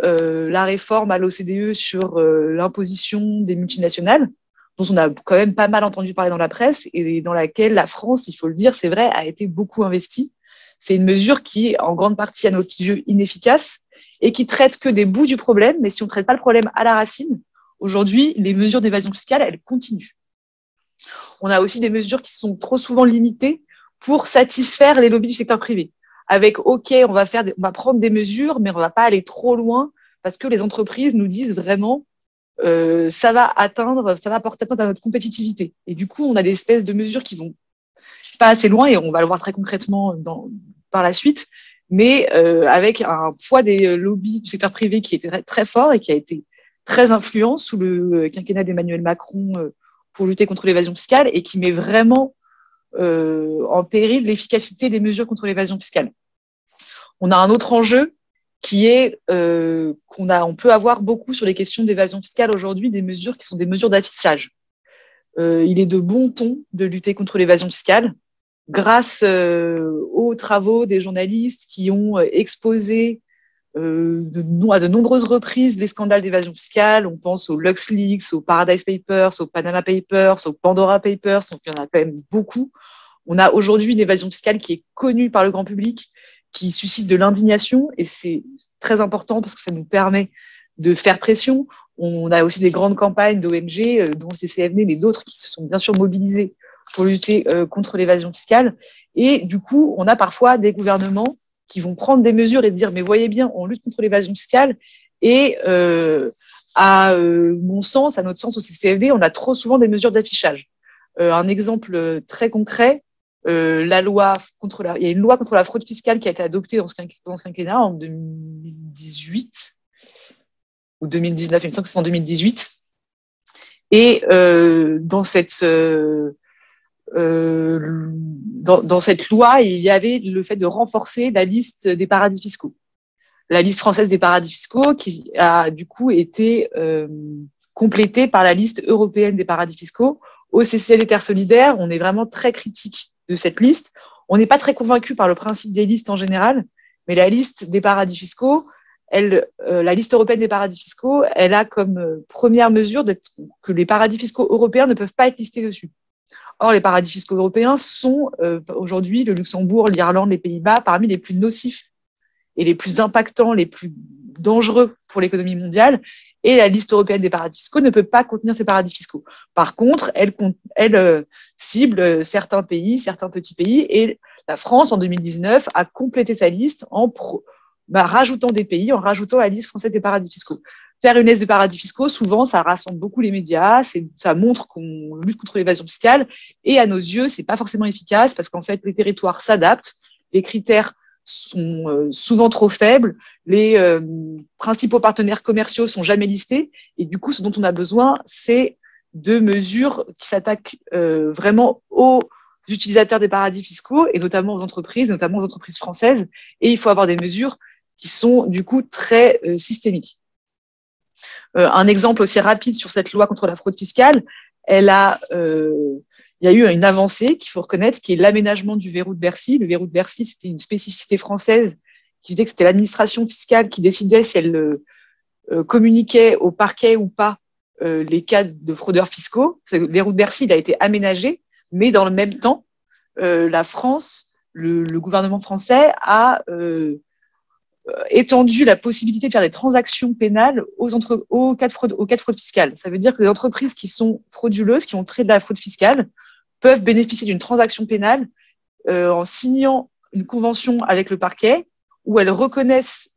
la réforme à l'OCDE sur l'imposition des multinationales, dont on a quand même pas mal entendu parler dans la presse et dans laquelle la France, il faut le dire, c'est vrai, a été beaucoup investie. C'est une mesure qui est en grande partie, à notre yeux, inefficace et qui traite que des bouts du problème. Mais si on ne traite pas le problème à la racine, aujourd'hui, les mesures d'évasion fiscale, elles continuent. On a aussi des mesures qui sont trop souvent limitées pour satisfaire les lobbies du secteur privé. Avec, OK, on va prendre des mesures, mais on ne va pas aller trop loin parce que les entreprises nous disent vraiment ça va porter atteinte à notre compétitivité. Et du coup, on a des espèces de mesures qui vont pas assez loin et on va le voir très concrètement par la suite, mais avec un poids des lobbies du secteur privé qui était très, très fort et qui a été très influent sous le quinquennat d'Emmanuel Macron pour lutter contre l'évasion fiscale et qui met vraiment en péril l'efficacité des mesures contre l'évasion fiscale. On a un autre enjeu qui est on peut avoir beaucoup sur les questions d'évasion fiscale aujourd'hui des mesures qui sont des mesures d'affichage. Il est de bon ton de lutter contre l'évasion fiscale grâce aux travaux des journalistes qui ont exposé à de nombreuses reprises les scandales d'évasion fiscale. On pense aux LuxLeaks, aux Paradise Papers, aux Panama Papers, aux Pandora Papers, donc il y en a quand même beaucoup. On a aujourd'hui une évasion fiscale qui est connue par le grand public, qui suscite de l'indignation, et c'est très important parce que ça nous permet de faire pression. On a aussi des grandes campagnes d'ONG, dont le CCFD, mais d'autres qui se sont bien sûr mobilisés pour lutter contre l'évasion fiscale. Et du coup, on a parfois des gouvernements qui vont prendre des mesures et dire, mais voyez bien, on lutte contre l'évasion fiscale. Et à mon sens, à notre sens au CCFD, on a trop souvent des mesures d'affichage. Un exemple très concret, il y a une loi contre la fraude fiscale qui a été adoptée dans ce quinquennat en 2018 ou 2019, il me semble que c'est en 2018. Et dans cette loi, il y avait le fait de renforcer la liste des paradis fiscaux. La liste française des paradis fiscaux qui a du coup été complétée par la liste européenne des paradis fiscaux. Au CCFD Terre Solidaire, on est vraiment très critique de cette liste. On n'est pas très convaincu par le principe des listes en général, mais la liste des paradis fiscaux, la liste européenne des paradis fiscaux, elle a comme première mesure que les paradis fiscaux européens ne peuvent pas être listés dessus. Or, les paradis fiscaux européens sont aujourd'hui le Luxembourg, l'Irlande, les Pays-Bas, parmi les plus nocifs et les plus impactants, les plus dangereux pour l'économie mondiale. Et la liste européenne des paradis fiscaux ne peut pas contenir ces paradis fiscaux. Par contre, elle cible certains pays, certains petits pays, et la France, en 2019, a complété sa liste en rajoutant des pays, en rajoutant la liste française des paradis fiscaux. Faire une liste de paradis fiscaux, souvent, ça rassemble beaucoup les médias, ça montre qu'on lutte contre l'évasion fiscale, et à nos yeux, c'est pas forcément efficace parce qu'en fait, les territoires s'adaptent, les critères sont souvent trop faibles, les principaux partenaires commerciaux sont jamais listés, et du coup, ce dont on a besoin, c'est de mesures qui s'attaquent vraiment aux utilisateurs des paradis fiscaux, et notamment aux entreprises françaises, et il faut avoir des mesures qui sont du coup très systémiques. Un exemple aussi rapide sur cette loi contre la fraude fiscale, il y a eu une avancée qu'il faut reconnaître, qui est l'aménagement du verrou de Bercy. Le verrou de Bercy, c'était une spécificité française qui faisait que c'était l'administration fiscale qui décidait si elle communiquait au parquet ou pas les cas de fraudeurs fiscaux. Le verrou de Bercy, il a été aménagé, mais dans le même temps, la France, le gouvernement français a étendu la possibilité de faire des transactions pénales aux cas de fraude fiscale. Ça veut dire que les entreprises qui sont frauduleuses, qui ont fait de la fraude fiscale, peuvent bénéficier d'une transaction pénale en signant une convention avec le parquet où elles reconnaissent,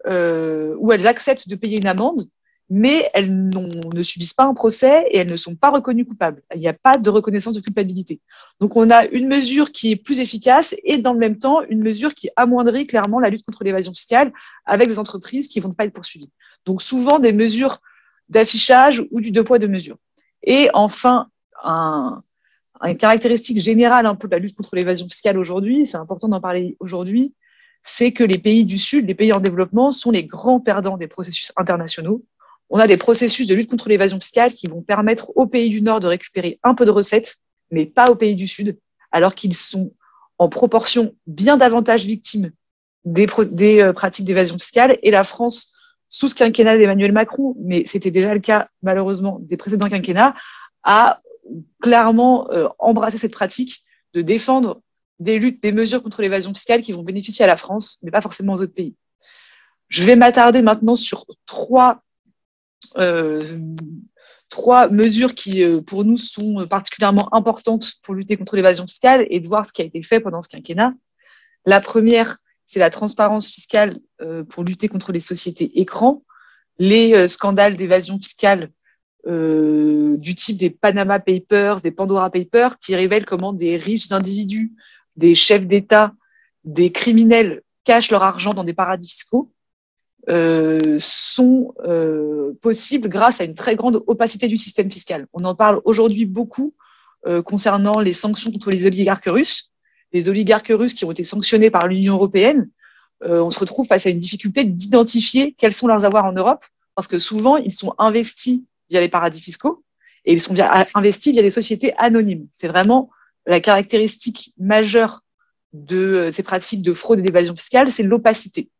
où elles acceptent de payer une amende, mais elles ne subissent pas un procès et elles ne sont pas reconnues coupables. Il n'y a pas de reconnaissance de culpabilité. Donc, on a une mesure qui est plus efficace et dans le même temps, une mesure qui amoindrit clairement la lutte contre l'évasion fiscale avec des entreprises qui ne vont pas être poursuivies. Donc, souvent des mesures d'affichage ou du deux poids, deux mesures. Et enfin, une caractéristique générale un peu de la lutte contre l'évasion fiscale aujourd'hui, c'est important d'en parler aujourd'hui, c'est que les pays du Sud, les pays en développement, sont les grands perdants des processus internationaux. On a des processus de lutte contre l'évasion fiscale qui vont permettre aux pays du Nord de récupérer un peu de recettes, mais pas aux pays du Sud, alors qu'ils sont en proportion bien davantage victimes des pratiques d'évasion fiscale. Et la France, sous ce quinquennat d'Emmanuel Macron, mais c'était déjà le cas malheureusement des précédents quinquennats, a clairement embrassé cette pratique de défendre des mesures contre l'évasion fiscale qui vont bénéficier à la France, mais pas forcément aux autres pays. Je vais m'attarder maintenant sur trois mesures qui, pour nous, sont particulièrement importantes pour lutter contre l'évasion fiscale et de voir ce qui a été fait pendant ce quinquennat. La première, c'est la transparence fiscale pour lutter contre les sociétés écrans. Les scandales d'évasion fiscale du type des Panama Papers, des Pandora Papers, qui révèlent comment des riches individus, des chefs d'État, des criminels cachent leur argent dans des paradis fiscaux, sont possibles grâce à une très grande opacité du système fiscal. On en parle aujourd'hui beaucoup concernant les sanctions contre les oligarques russes. Les oligarques russes qui ont été sanctionnés par l'Union européenne, on se retrouve face à une difficulté d'identifier quels sont leurs avoirs en Europe, parce que souvent, ils sont investis via les paradis fiscaux et ils sont investis via des sociétés anonymes. C'est vraiment la caractéristique majeure de ces pratiques de fraude et d'évasion fiscale, c'est l'opacité.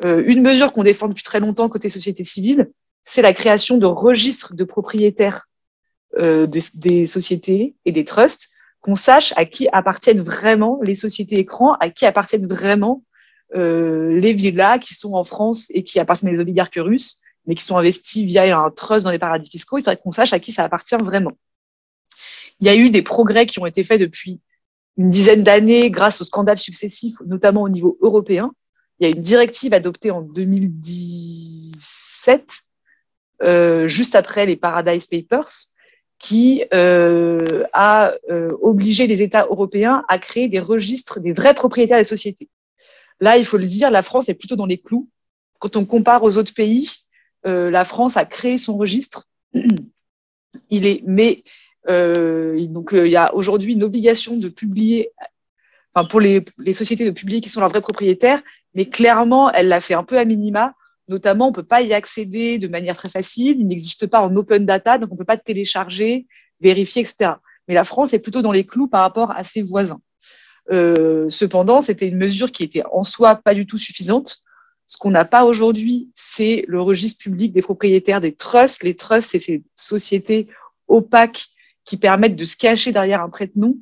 Une mesure qu'on défend depuis très longtemps côté société civile, c'est la création de registres de propriétaires des sociétés et des trusts, qu'on sache à qui appartiennent vraiment les sociétés écrans, à qui appartiennent vraiment les villas qui sont en France et qui appartiennent aux oligarques russes, mais qui sont investis via un trust dans les paradis fiscaux. Il faudrait qu'on sache à qui ça appartient vraiment. Il y a eu des progrès qui ont été faits depuis une dizaine d'années grâce aux scandales successifs, notamment au niveau européen. Il y a une directive adoptée en 2017, juste après les Paradise Papers, qui a obligé les États européens à créer des registres des vrais propriétaires des sociétés. Là, il faut le dire, la France est plutôt dans les clous. Quand on compare aux autres pays, la France a créé son registre. Il y a aujourd'hui une obligation de publier, enfin pour les sociétés de publier qui sont leurs vrais propriétaires, mais clairement, elle l'a fait un peu à minima. Notamment, on ne peut pas y accéder de manière très facile. Il n'existe pas en open data, donc on ne peut pas télécharger, vérifier, etc. Mais la France est plutôt dans les clous par rapport à ses voisins. Cependant, c'était une mesure qui était en soi pas du tout suffisante. Ce qu'on n'a pas aujourd'hui, c'est le registre public des propriétaires des trusts. Les trusts, c'est ces sociétés opaques qui permettent de se cacher derrière un prête-nom.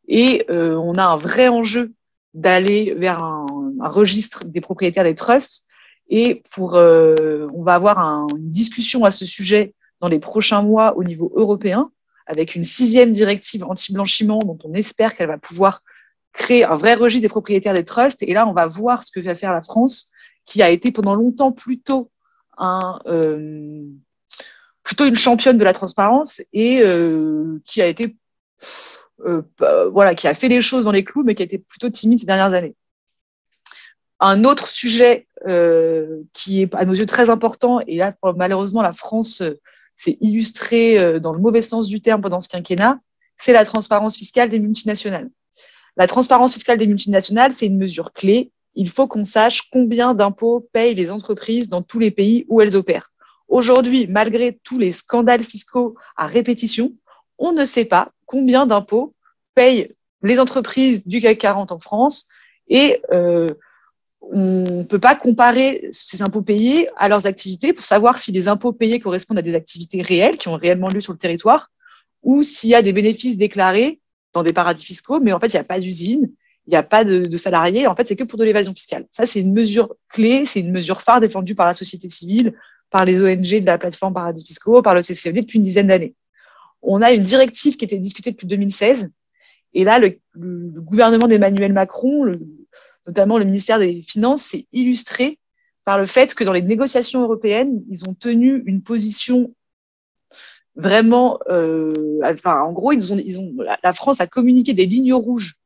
Et on a un vrai enjeu d'aller vers un registre des propriétaires des trusts. Et on va avoir une discussion à ce sujet dans les prochains mois au niveau européen, avec une 6e directive anti-blanchiment dont on espère qu'elle va pouvoir créer un vrai registre des propriétaires des trusts. Et là, on va voir ce que va faire la France, qui a été pendant longtemps plutôt une championne de la transparence et qui a été qui a fait des choses dans les clous, mais qui a été plutôt timide ces dernières années. Un autre sujet qui est à nos yeux très important, et là malheureusement la France s'est illustrée dans le mauvais sens du terme pendant ce quinquennat, c'est la transparence fiscale des multinationales. La transparence fiscale des multinationales, c'est une mesure clé. Il faut qu'on sache combien d'impôts payent les entreprises dans tous les pays où elles opèrent. Aujourd'hui, malgré tous les scandales fiscaux à répétition, on ne sait pas combien d'impôts payent les entreprises du CAC 40 en France et on ne peut pas comparer ces impôts payés à leurs activités pour savoir si les impôts payés correspondent à des activités réelles qui ont réellement lieu sur le territoire ou s'il y a des bénéfices déclarés dans des paradis fiscaux, mais en fait, il n'y a pas d'usine, il n'y a pas de salariés. En fait, c'est que pour de l'évasion fiscale. Ça, c'est une mesure clé, c'est une mesure phare défendue par la société civile, par les ONG de la plateforme paradis fiscaux, par le CCFD depuis une dizaine d'années. On a une directive qui a été discutée depuis 2016. Et là, le gouvernement d'Emmanuel Macron, notamment le ministère des Finances, s'est illustré par le fait que dans les négociations européennes, ils ont tenu une position vraiment, en gros, la France a communiqué des lignes rouges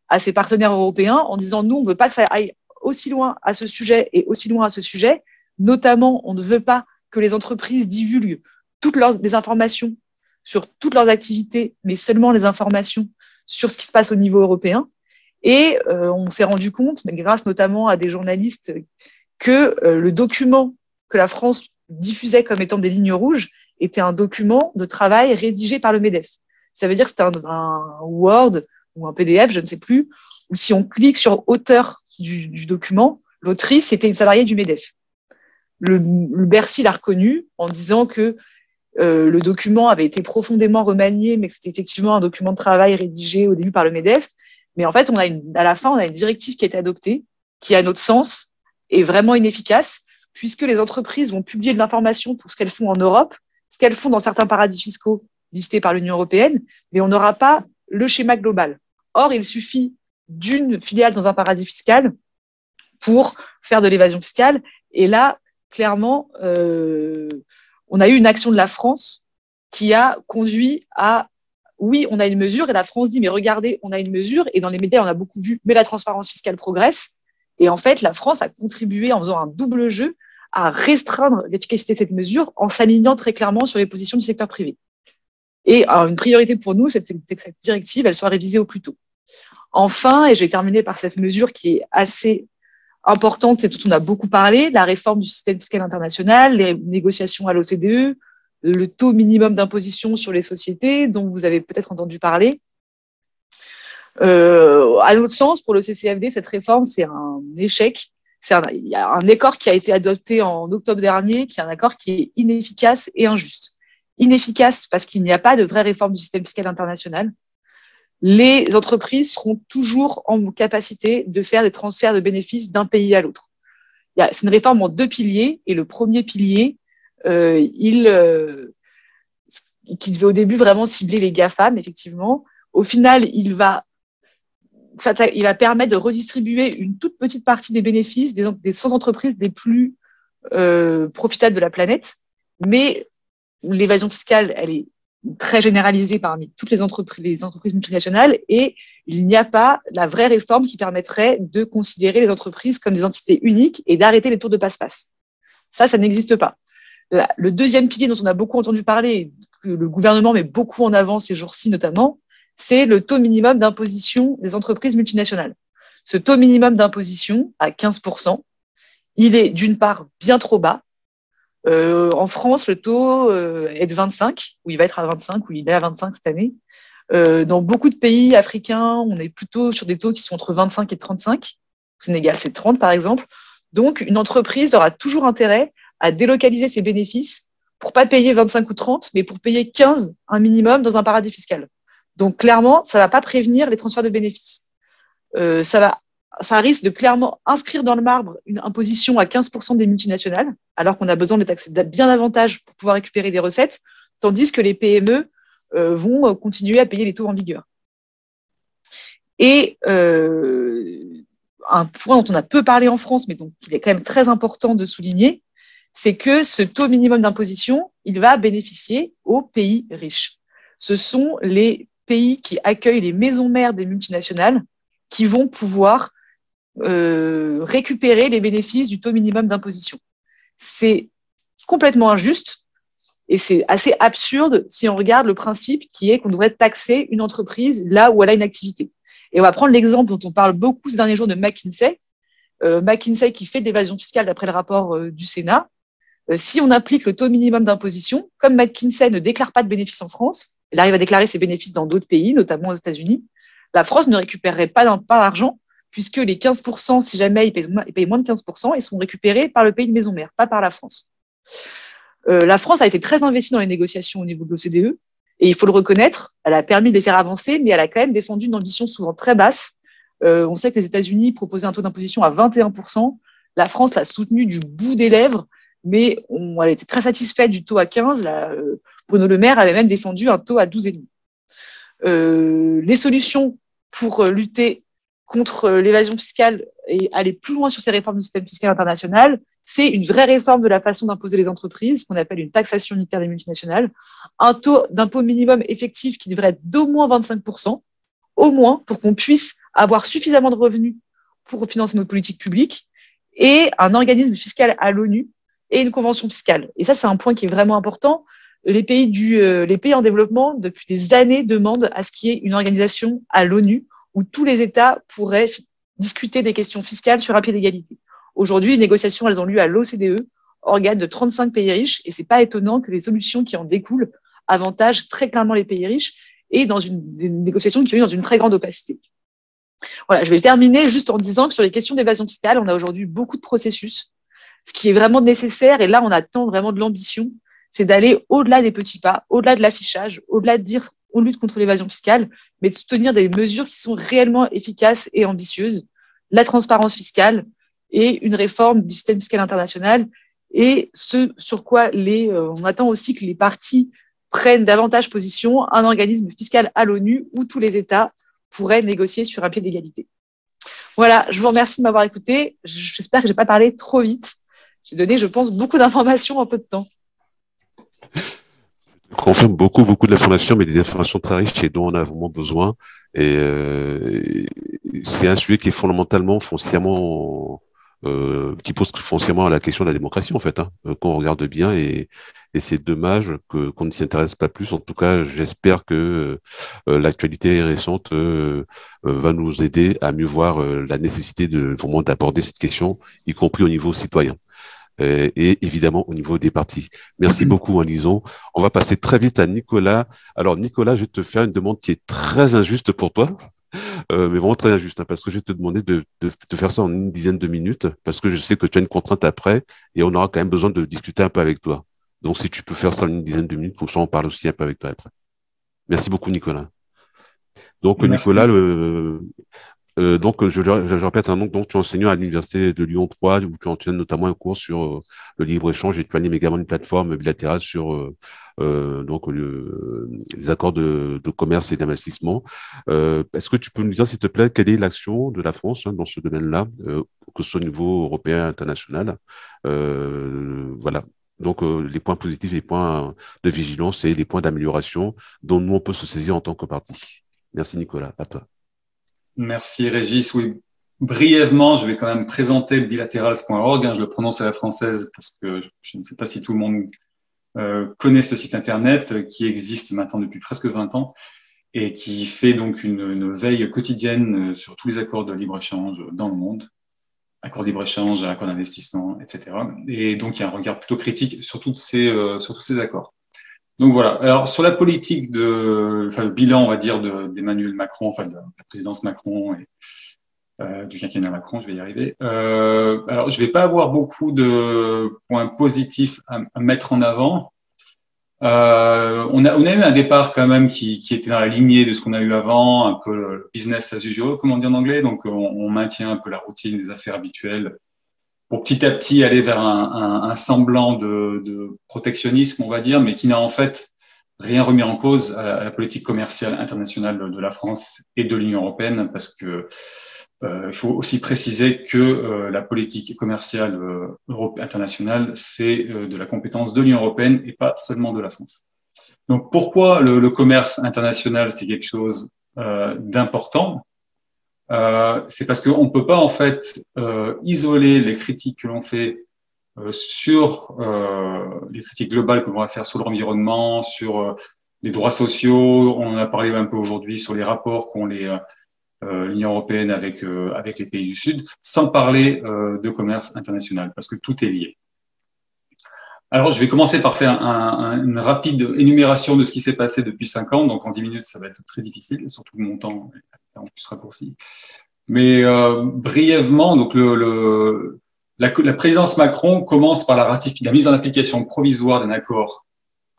à ses partenaires européens en disant nous, on ne veut pas que ça aille aussi loin à ce sujet et aussi loin à ce sujet. Notamment, on ne veut pas que les entreprises divulguent toutes les informations sur toutes leurs activités, mais seulement les informations sur ce qui se passe au niveau européen. Et on s'est rendu compte, grâce notamment à des journalistes, que le document que la France diffusait comme étant des lignes rouges était un document de travail rédigé par le MEDEF. Ça veut dire que c'était un Word ou un PDF, je ne sais plus, où si on clique sur auteur du document, l'autrice était une salariée du MEDEF. Le Bercy l'a reconnu en disant que le document avait été profondément remanié, mais que c'était effectivement un document de travail rédigé au début par le MEDEF. Mais en fait, à la fin, on a une directive qui a été adoptée, qui, à notre sens, est vraiment inefficace, puisque les entreprises vont publier de l'information pour ce qu'elles font en Europe, ce qu'elles font dans certains paradis fiscaux listés par l'Union européenne, mais on n'aura pas le schéma global. Or, il suffit d'une filiale dans un paradis fiscal pour faire de l'évasion fiscale. Et là, clairement, on a eu une action de la France qui a conduit à oui, on a une mesure, et la France dit mais regardez, on a une mesure, et dans les médias, on a beaucoup vu, mais la transparence fiscale progresse. Et en fait, la France a contribué en faisant un double jeu à restreindre l'efficacité de cette mesure en s'alignant très clairement sur les positions du secteur privé. Et une priorité pour nous, c'est que cette directive, elle soit révisée au plus tôt. Enfin, et je vais terminer par cette mesure qui est assez importante, c'est dont on a beaucoup parlé, la réforme du système fiscal international, les négociations à l'OCDE, le taux minimum d'imposition sur les sociétés, dont vous avez peut-être entendu parler. À notre sens, pour le CCFD, cette réforme, c'est un échec. Il y a un accord qui a été adopté en octobre dernier, qui est un accord qui est inefficace et injuste. Inefficace parce qu'il n'y a pas de vraie réforme du système fiscal international. Les entreprises seront toujours en capacité de faire des transferts de bénéfices d'un pays à l'autre. C'est une réforme en 2 piliers, et le premier pilier, qui devait au début vraiment cibler les GAFAM, effectivement. Au final, il va permettre de redistribuer une toute petite partie des bénéfices des 100 entreprises les plus profitables de la planète. Mais l'évasion fiscale, elle est très généralisée parmi toutes les entreprises multinationales, et il n'y a pas la vraie réforme qui permettrait de considérer les entreprises comme des entités uniques et d'arrêter les tours de passe-passe. Ça n'existe pas. Le deuxième pilier dont on a beaucoup entendu parler, que le gouvernement met beaucoup en avant ces jours-ci notamment, c'est le taux minimum d'imposition des entreprises multinationales. Ce taux minimum d'imposition à 15%, il est d'une part bien trop bas. En France, le taux est de 25, ou il va être à 25, ou il est à 25 cette année. Dans beaucoup de pays africains, on est plutôt sur des taux qui sont entre 25 et 35. Au Sénégal, c'est 30 par exemple. Donc, une entreprise aura toujours intérêt à délocaliser ses bénéfices pour pas payer 25 ou 30, mais pour payer 15, un minimum, dans un paradis fiscal. Donc, clairement, ça va pas prévenir les transferts de bénéfices. Ça risque de clairement inscrire dans le marbre une imposition à 15% des multinationales, alors qu'on a besoin de les taxer bien davantage pour pouvoir récupérer des recettes, tandis que les PME vont continuer à payer les taux en vigueur. Et un point dont on a peu parlé en France, mais donc il est quand même très important de souligner, c'est que ce taux minimum d'imposition, il va bénéficier aux pays riches. Ce sont les pays qui accueillent les maisons mères des multinationales qui vont pouvoir récupérer les bénéfices du taux minimum d'imposition. C'est complètement injuste et c'est assez absurde si on regarde le principe qui est qu'on devrait taxer une entreprise là où elle a une activité. Et on va prendre l'exemple dont on parle beaucoup ces derniers jours de McKinsey. McKinsey qui fait de l'évasion fiscale d'après le rapport du Sénat. Si on applique le taux minimum d'imposition, comme McKinsey ne déclare pas de bénéfices en France, elle arrive à déclarer ses bénéfices dans d'autres pays, notamment aux États-Unis, la France ne récupérerait pas d'argent, puisque les 15%, si jamais ils payent moins de 15%, ils seront récupérés par le pays de maison mère, pas par la France. La France a été très investie dans les négociations au niveau de l'OCDE, et il faut le reconnaître, elle a permis de les faire avancer, mais elle a quand même défendu une ambition souvent très basse. On sait que les États-Unis proposaient un taux d'imposition à 21%, la France l'a soutenu du bout des lèvres, mais elle était très satisfaite du taux à 15%. Bruno Le Maire avait même défendu un taux à 12,5%. Les solutions pour lutter contre l'évasion fiscale et aller plus loin sur ces réformes du système fiscal international, c'est une vraie réforme de la façon d'imposer les entreprises, ce qu'on appelle une taxation unitaire des multinationales, un taux d'impôt minimum effectif qui devrait être d'au moins 25%, au moins pour qu'on puisse avoir suffisamment de revenus pour financer nos politiques publiques, et un organisme fiscal à l'ONU et une convention fiscale. Et ça, c'est un point qui est vraiment important. Les pays en développement, depuis des années, demandent à ce qu'il y ait une organisation à l'ONU où tous les États pourraient discuter des questions fiscales sur un pied d'égalité. Aujourd'hui, les négociations, elles ont lieu à l'OCDE, organe de 35 pays riches, et c'est pas étonnant que les solutions qui en découlent avantagent très clairement les pays riches et dans des négociations qui ont eu dans une très grande opacité. Voilà, je vais terminer juste en disant que sur les questions d'évasion fiscale, on a aujourd'hui beaucoup de processus. Ce qui est vraiment nécessaire, et là, on attend vraiment de l'ambition, c'est d'aller au-delà des petits pas, au-delà de l'affichage, au-delà de dire on lutte contre l'évasion fiscale, mais de soutenir des mesures qui sont réellement efficaces et ambitieuses, la transparence fiscale et une réforme du système fiscal international. Et ce sur quoi on attend aussi que les parties prennent davantage position, un organisme fiscal à l'ONU où tous les États pourraient négocier sur un pied d'égalité. Voilà, je vous remercie de m'avoir écouté. J'espère que je n'ai pas parlé trop vite. J'ai donné, je pense, beaucoup d'informations en peu de temps. Je confirme beaucoup d'informations, mais des informations très riches et dont on a vraiment besoin. Et c'est un sujet qui est fondamentalement, foncièrement, qui pose foncièrement à la question de la démocratie, en fait, hein, qu'on regarde bien. Et c'est dommage qu'on ne s'y intéresse pas plus. En tout cas, j'espère que l'actualité récente va nous aider à mieux voir la nécessité vraiment d'aborder cette question, y compris au niveau citoyen. Et évidemment au niveau des partis. Merci beaucoup, Lison. On va passer très vite à Nicolas. Alors, Nicolas, je vais te faire une demande qui est très injuste pour toi, mais vraiment très injuste, hein, parce que je vais te demander de faire ça en une dizaine de minutes, parce que je sais que tu as une contrainte après, et on aura quand même besoin de discuter un peu avec toi. Donc, si tu peux faire ça en une dizaine de minutes, comme ça, on parle aussi un peu avec toi après. Merci beaucoup, Nicolas. Donc, Merci. Nicolas, donc, je répète, hein, donc, tu es enseignant à l'Université de Lyon 3, où tu enseignes notamment un cours sur le libre-échange et tu animes également une plateforme bilatérale sur les accords de commerce et d'investissement. Est-ce que tu peux nous dire, s'il te plaît, quelle est l'action de la France, hein, dans ce domaine-là, que ce soit au niveau européen, international? Voilà. Donc, les points positifs, les points de vigilance et les points d'amélioration dont nous, on peut se saisir en tant que parti. Merci, Nicolas. À toi. Merci Régis. Oui, brièvement, je vais quand même présenter bilaterals.org. Je le prononce à la française parce que je ne sais pas si tout le monde connaît ce site internet qui existe maintenant depuis presque 20 ans et qui fait donc une veille quotidienne sur tous les accords de libre-échange dans le monde, accords de libre-échange, accords d'investissement, etc. Et donc, il y a un regard plutôt critique sur tous ces accords. Donc voilà. Alors sur la politique le bilan, on va dire, d'Emmanuel Macron, enfin de la présidence Macron et du quinquennat Macron, je vais y arriver. Alors je vais pas avoir beaucoup de points positifs à mettre en avant. On a eu un départ quand même qui était dans la lignée de ce qu'on a eu avant, un peu le business as usual, comme on dit en anglais. Donc on maintient un peu la routine des affaires habituelles, pour petit à petit aller vers un semblant de protectionnisme, on va dire, mais qui n'a en fait rien remis en cause à la politique commerciale internationale de la France et de l'Union européenne, parce que il faut aussi préciser que la politique commerciale internationale, c'est de la compétence de l'Union européenne et pas seulement de la France. Donc pourquoi le commerce international, c'est quelque chose d'important? C'est parce qu'on ne peut pas en fait isoler les critiques que l'on fait sur les critiques globales que l'on va faire sur l'environnement, sur les droits sociaux. On en a parlé un peu aujourd'hui sur les rapports qu'ont l'Union européenne avec les pays du Sud, sans parler de commerce international, parce que tout est lié. Alors, je vais commencer par faire une rapide énumération de ce qui s'est passé depuis 5 ans. Donc, en 10 minutes, ça va être très difficile, surtout que mon temps est en plus raccourci. Mais brièvement, donc la présidence Macron commence par la mise en application provisoire d'un accord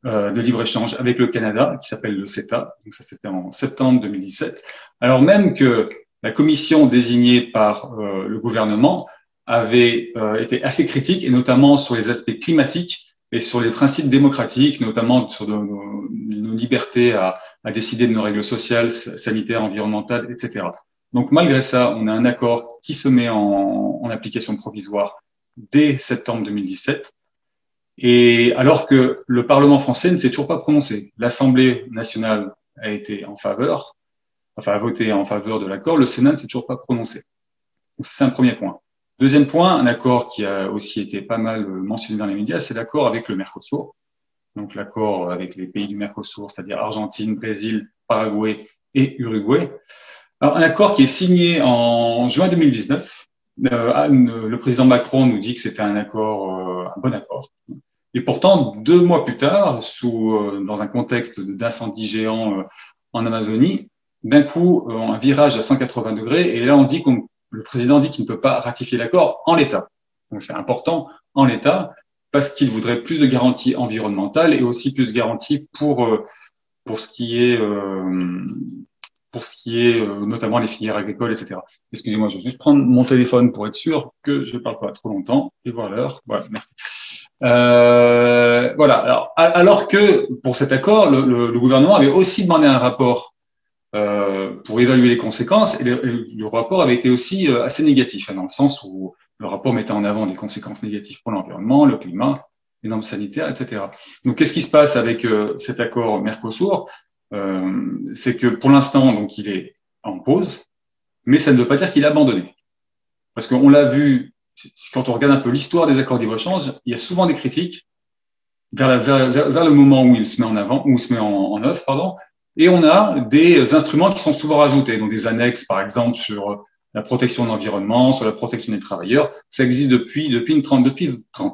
de libre-échange avec le Canada, qui s'appelle le CETA. Donc, ça, c'était en septembre 2017. Alors même que la commission désignée par le gouvernement avait été assez critique, et notamment sur les aspects climatiques et sur les principes démocratiques, notamment sur nos libertés à décider de nos règles sociales, sanitaires, environnementales, etc. Donc, malgré ça, on a un accord qui se met en application provisoire dès septembre 2017. Et alors que le Parlement français ne s'est toujours pas prononcé. L'Assemblée nationale a été en faveur, enfin a voté en faveur de l'accord, le Sénat ne s'est toujours pas prononcé. Donc, c'est un premier point. Deuxième point, un accord qui a aussi été pas mal mentionné dans les médias, c'est l'accord avec le Mercosur. Donc, l'accord avec les pays du Mercosur, c'est-à-dire Argentine, Brésil, Paraguay et Uruguay. Alors, un accord qui est signé en juin 2019. Le président Macron nous dit que c'était un bon accord. Et pourtant, 2 mois plus tard, dans un contexte d'incendie géant en Amazonie, d'un coup, un virage à 180 degrés, et là, le président dit qu'il ne peut pas ratifier l'accord en l'état. Donc, c'est important en l'état, parce qu'il voudrait plus de garanties environnementales et aussi plus de garanties pour ce qui est notamment les filières agricoles, etc. Excusez-moi, je vais juste prendre mon téléphone pour être sûr que je ne parle pas trop longtemps et voir l'heure. Voilà, merci. Voilà. Alors que pour cet accord, le gouvernement avait aussi demandé un rapport pour évaluer les conséquences, et le rapport avait été aussi assez négatif, dans le sens où le rapport mettait en avant des conséquences négatives pour l'environnement, le climat, les normes sanitaires, etc. Donc, qu'est-ce qui se passe avec cet accord Mercosur? C'est que pour l'instant, donc, il est en pause, mais ça ne veut pas dire qu'il est abandonné. Parce qu'on l'a vu, quand on regarde un peu l'histoire des accords de libre-échange, il y a souvent des critiques vers le moment où il se met en avant, où il se met en œuvre, pardon, et on a des instruments qui sont souvent rajoutés, donc des annexes, par exemple, sur la protection de l'environnement, sur la protection des travailleurs. Ça existe depuis 30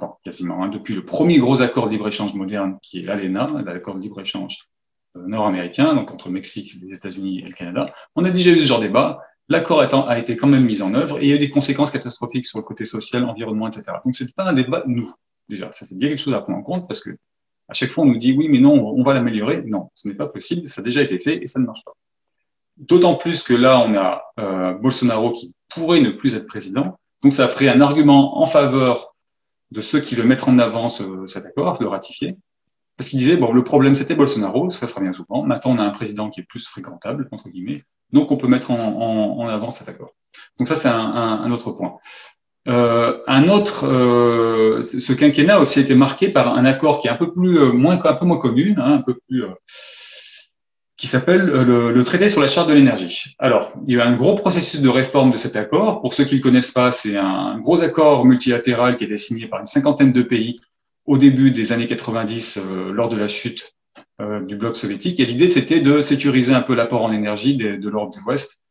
ans, quasiment, depuis le premier gros accord de libre-échange moderne, qui est l'ALENA, l'accord de libre-échange nord-américain, donc entre le Mexique, les États-Unis et le Canada. On a déjà eu ce genre de débat. L'accord a été quand même mis en œuvre et il y a eu des conséquences catastrophiques sur le côté social, environnement, etc. Donc, c'est pas un débat nous, déjà. Ça, c'est bien quelque chose à prendre en compte parce que à chaque fois, on nous dit oui, mais non, on va l'améliorer. Non, ce n'est pas possible. Ça a déjà été fait et ça ne marche pas. D'autant plus que là, on a Bolsonaro qui pourrait ne plus être président. Donc, ça ferait un argument en faveur de ceux qui veulent mettre en avant cet accord, le ratifier. Parce qu'il disait, bon, le problème, c'était Bolsonaro, ça sera bien souvent. Maintenant, on a un président qui est plus fréquentable, entre guillemets. Donc, on peut mettre en avant cet accord. Donc, ça, c'est un autre point. Ce quinquennat aussi a été marqué par un accord qui est un peu moins connu, qui s'appelle le traité sur la charte de l'énergie. Alors, il y a eu un gros processus de réforme de cet accord. Pour ceux qui ne le connaissent pas, c'est un gros accord multilatéral qui a été signé par une 50aine de pays au début des années 90, lors de la chute du bloc soviétique. Et l'idée, c'était de sécuriser un peu l'apport en énergie de l'Europe de l'Ouest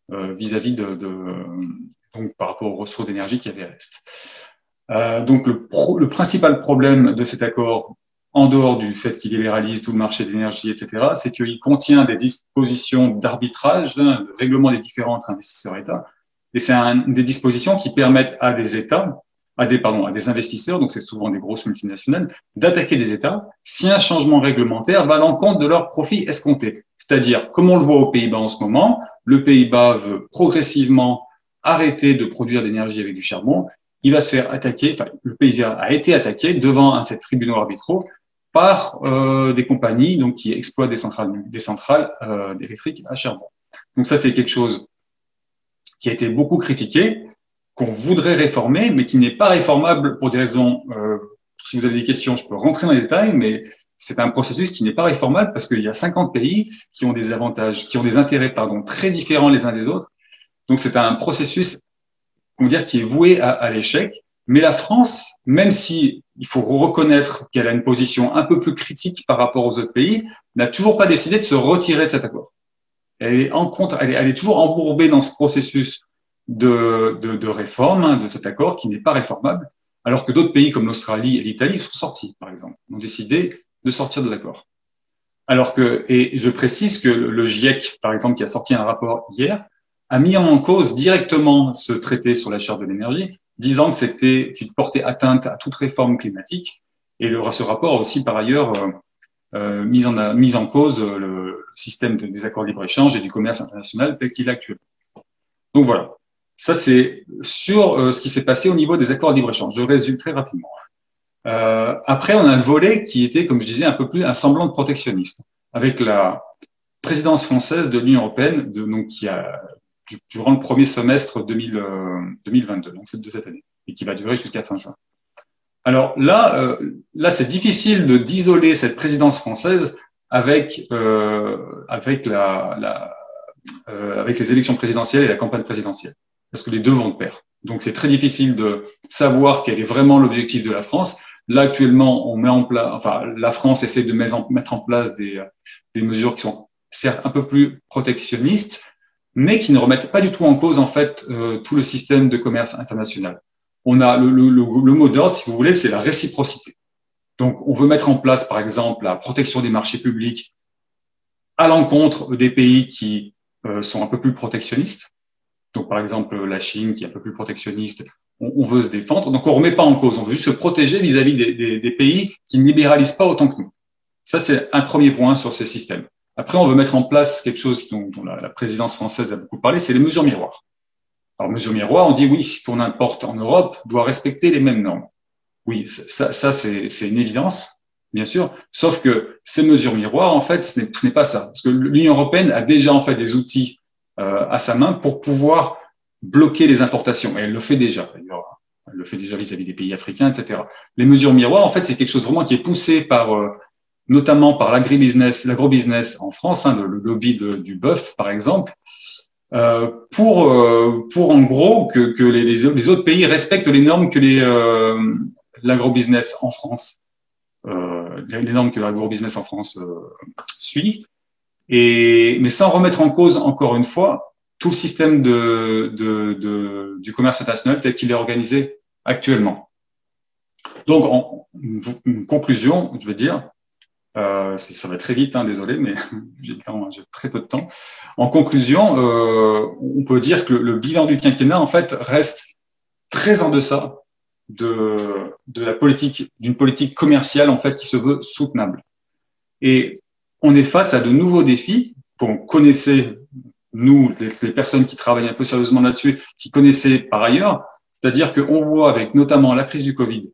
vis-à-vis donc par rapport aux ressources d'énergie qu'il y avait à l'Est. Donc le principal problème de cet accord, en dehors du fait qu'il libéralise tout le marché de l'énergie, etc., c'est qu'il contient des dispositions d'arbitrage, de règlement des différends entre investisseurs et États. Et c'est des dispositions qui permettent à des États, à des investisseurs, donc c'est souvent des grosses multinationales, d'attaquer des États si un changement réglementaire va à l'encontre de leurs profits escomptés. C'est-à-dire, comme on le voit aux Pays-Bas en ce moment, le Pays-Bas veut progressivement arrêter de produire de l'énergie avec du charbon. Il va se faire attaquer, le Pays-Bas a été attaqué devant un de ces tribunaux arbitraux par des compagnies donc qui exploitent des centrales électriques à charbon. Donc ça, c'est quelque chose qui a été beaucoup critiqué, qu'on voudrait réformer, mais qui n'est pas réformable pour des raisons. Si vous avez des questions, je peux rentrer dans les détails, mais c'est un processus qui n'est pas réformable parce qu'il y a 50 pays qui ont des intérêts, très différents les uns des autres. Donc c'est un processus, qui est voué à l'échec. Mais la France, même si il faut reconnaître qu'elle a une position un peu plus critique par rapport aux autres pays, n'a toujours pas décidé de se retirer de cet accord. Elle est toujours embourbée dans ce processus de réforme de cet accord qui n'est pas réformable, alors que d'autres pays comme l'Australie et l'Italie sont sortis, par exemple, ont décidé de sortir de l'accord. Et je précise que le GIEC, par exemple, qui a sorti un rapport hier, a mis en cause directement ce traité sur la charte de l'énergie, disant que qu'il portait atteinte à toute réforme climatique. Et ce rapport a aussi, par ailleurs, mis en cause le système des accords de libre-échange et du commerce international tel qu'il est actuel. Donc voilà. Ça, c'est sur ce qui s'est passé au niveau des accords de libre-échange. Je résume très rapidement. Après, on a un volet qui était, comme je disais, un peu plus un semblant de protectionnisme, avec la présidence française de l'Union européenne, qui a durant le premier semestre 2022, donc c'est de cette année, et qui va durer jusqu'à fin juin. Alors là, c'est difficile d'isoler cette présidence française avec les élections présidentielles et la campagne présidentielle, parce que les deux vont de pair. Donc c'est très difficile de savoir quel est vraiment l'objectif de la France. Là actuellement, la France essaie de mettre en place des mesures qui sont certes un peu plus protectionnistes, mais qui ne remettent pas du tout en cause en fait tout le système de commerce international. On a le mot d'ordre, si vous voulez, c'est la réciprocité. Donc, on veut mettre en place, par exemple, la protection des marchés publics à l'encontre des pays qui sont un peu plus protectionnistes. Donc, par exemple, la Chine, qui est un peu plus protectionniste, on veut se défendre. Donc, on ne remet pas en cause. On veut juste se protéger vis-à-vis des pays qui ne libéralisent pas autant que nous. Ça, c'est un premier point sur ces systèmes. Après, on veut mettre en place quelque chose dont la présidence française a beaucoup parlé, c'est les mesures miroirs. Alors, mesures miroirs, on dit oui, si on importe en Europe, doit respecter les mêmes normes. Oui, ça c'est une évidence, bien sûr. Sauf que ces mesures miroirs, en fait, ce n'est pas ça. Parce que l'Union européenne a déjà en fait des outils à sa main pour pouvoir bloquer les importations. Et elle le fait déjà, d'ailleurs. Elle le fait déjà vis-à-vis des pays africains, etc. Les mesures miroirs, en fait, c'est quelque chose vraiment qui est poussé par, notamment par l'agrobusiness en France, hein, le lobby du bœuf, par exemple, pour en gros que les autres pays respectent les normes que l'agrobusiness en France, les normes que l'agrobusiness en France suit, mais sans remettre en cause encore une fois tout le système du commerce international tel qu'il est organisé actuellement. Donc, en conclusion, je veux dire, ça va très vite, hein, désolé, mais j'ai très peu de temps. En conclusion, on peut dire que le bilan du quinquennat, en fait, reste très en deçà d'une politique commerciale, en fait, qui se veut soutenable. Et on est face à de nouveaux défis qu'on connaissait, nous, les personnes qui travaillent un peu sérieusement là-dessus, qui connaissaient par ailleurs. C'est-à-dire qu'on voit avec notamment la crise du Covid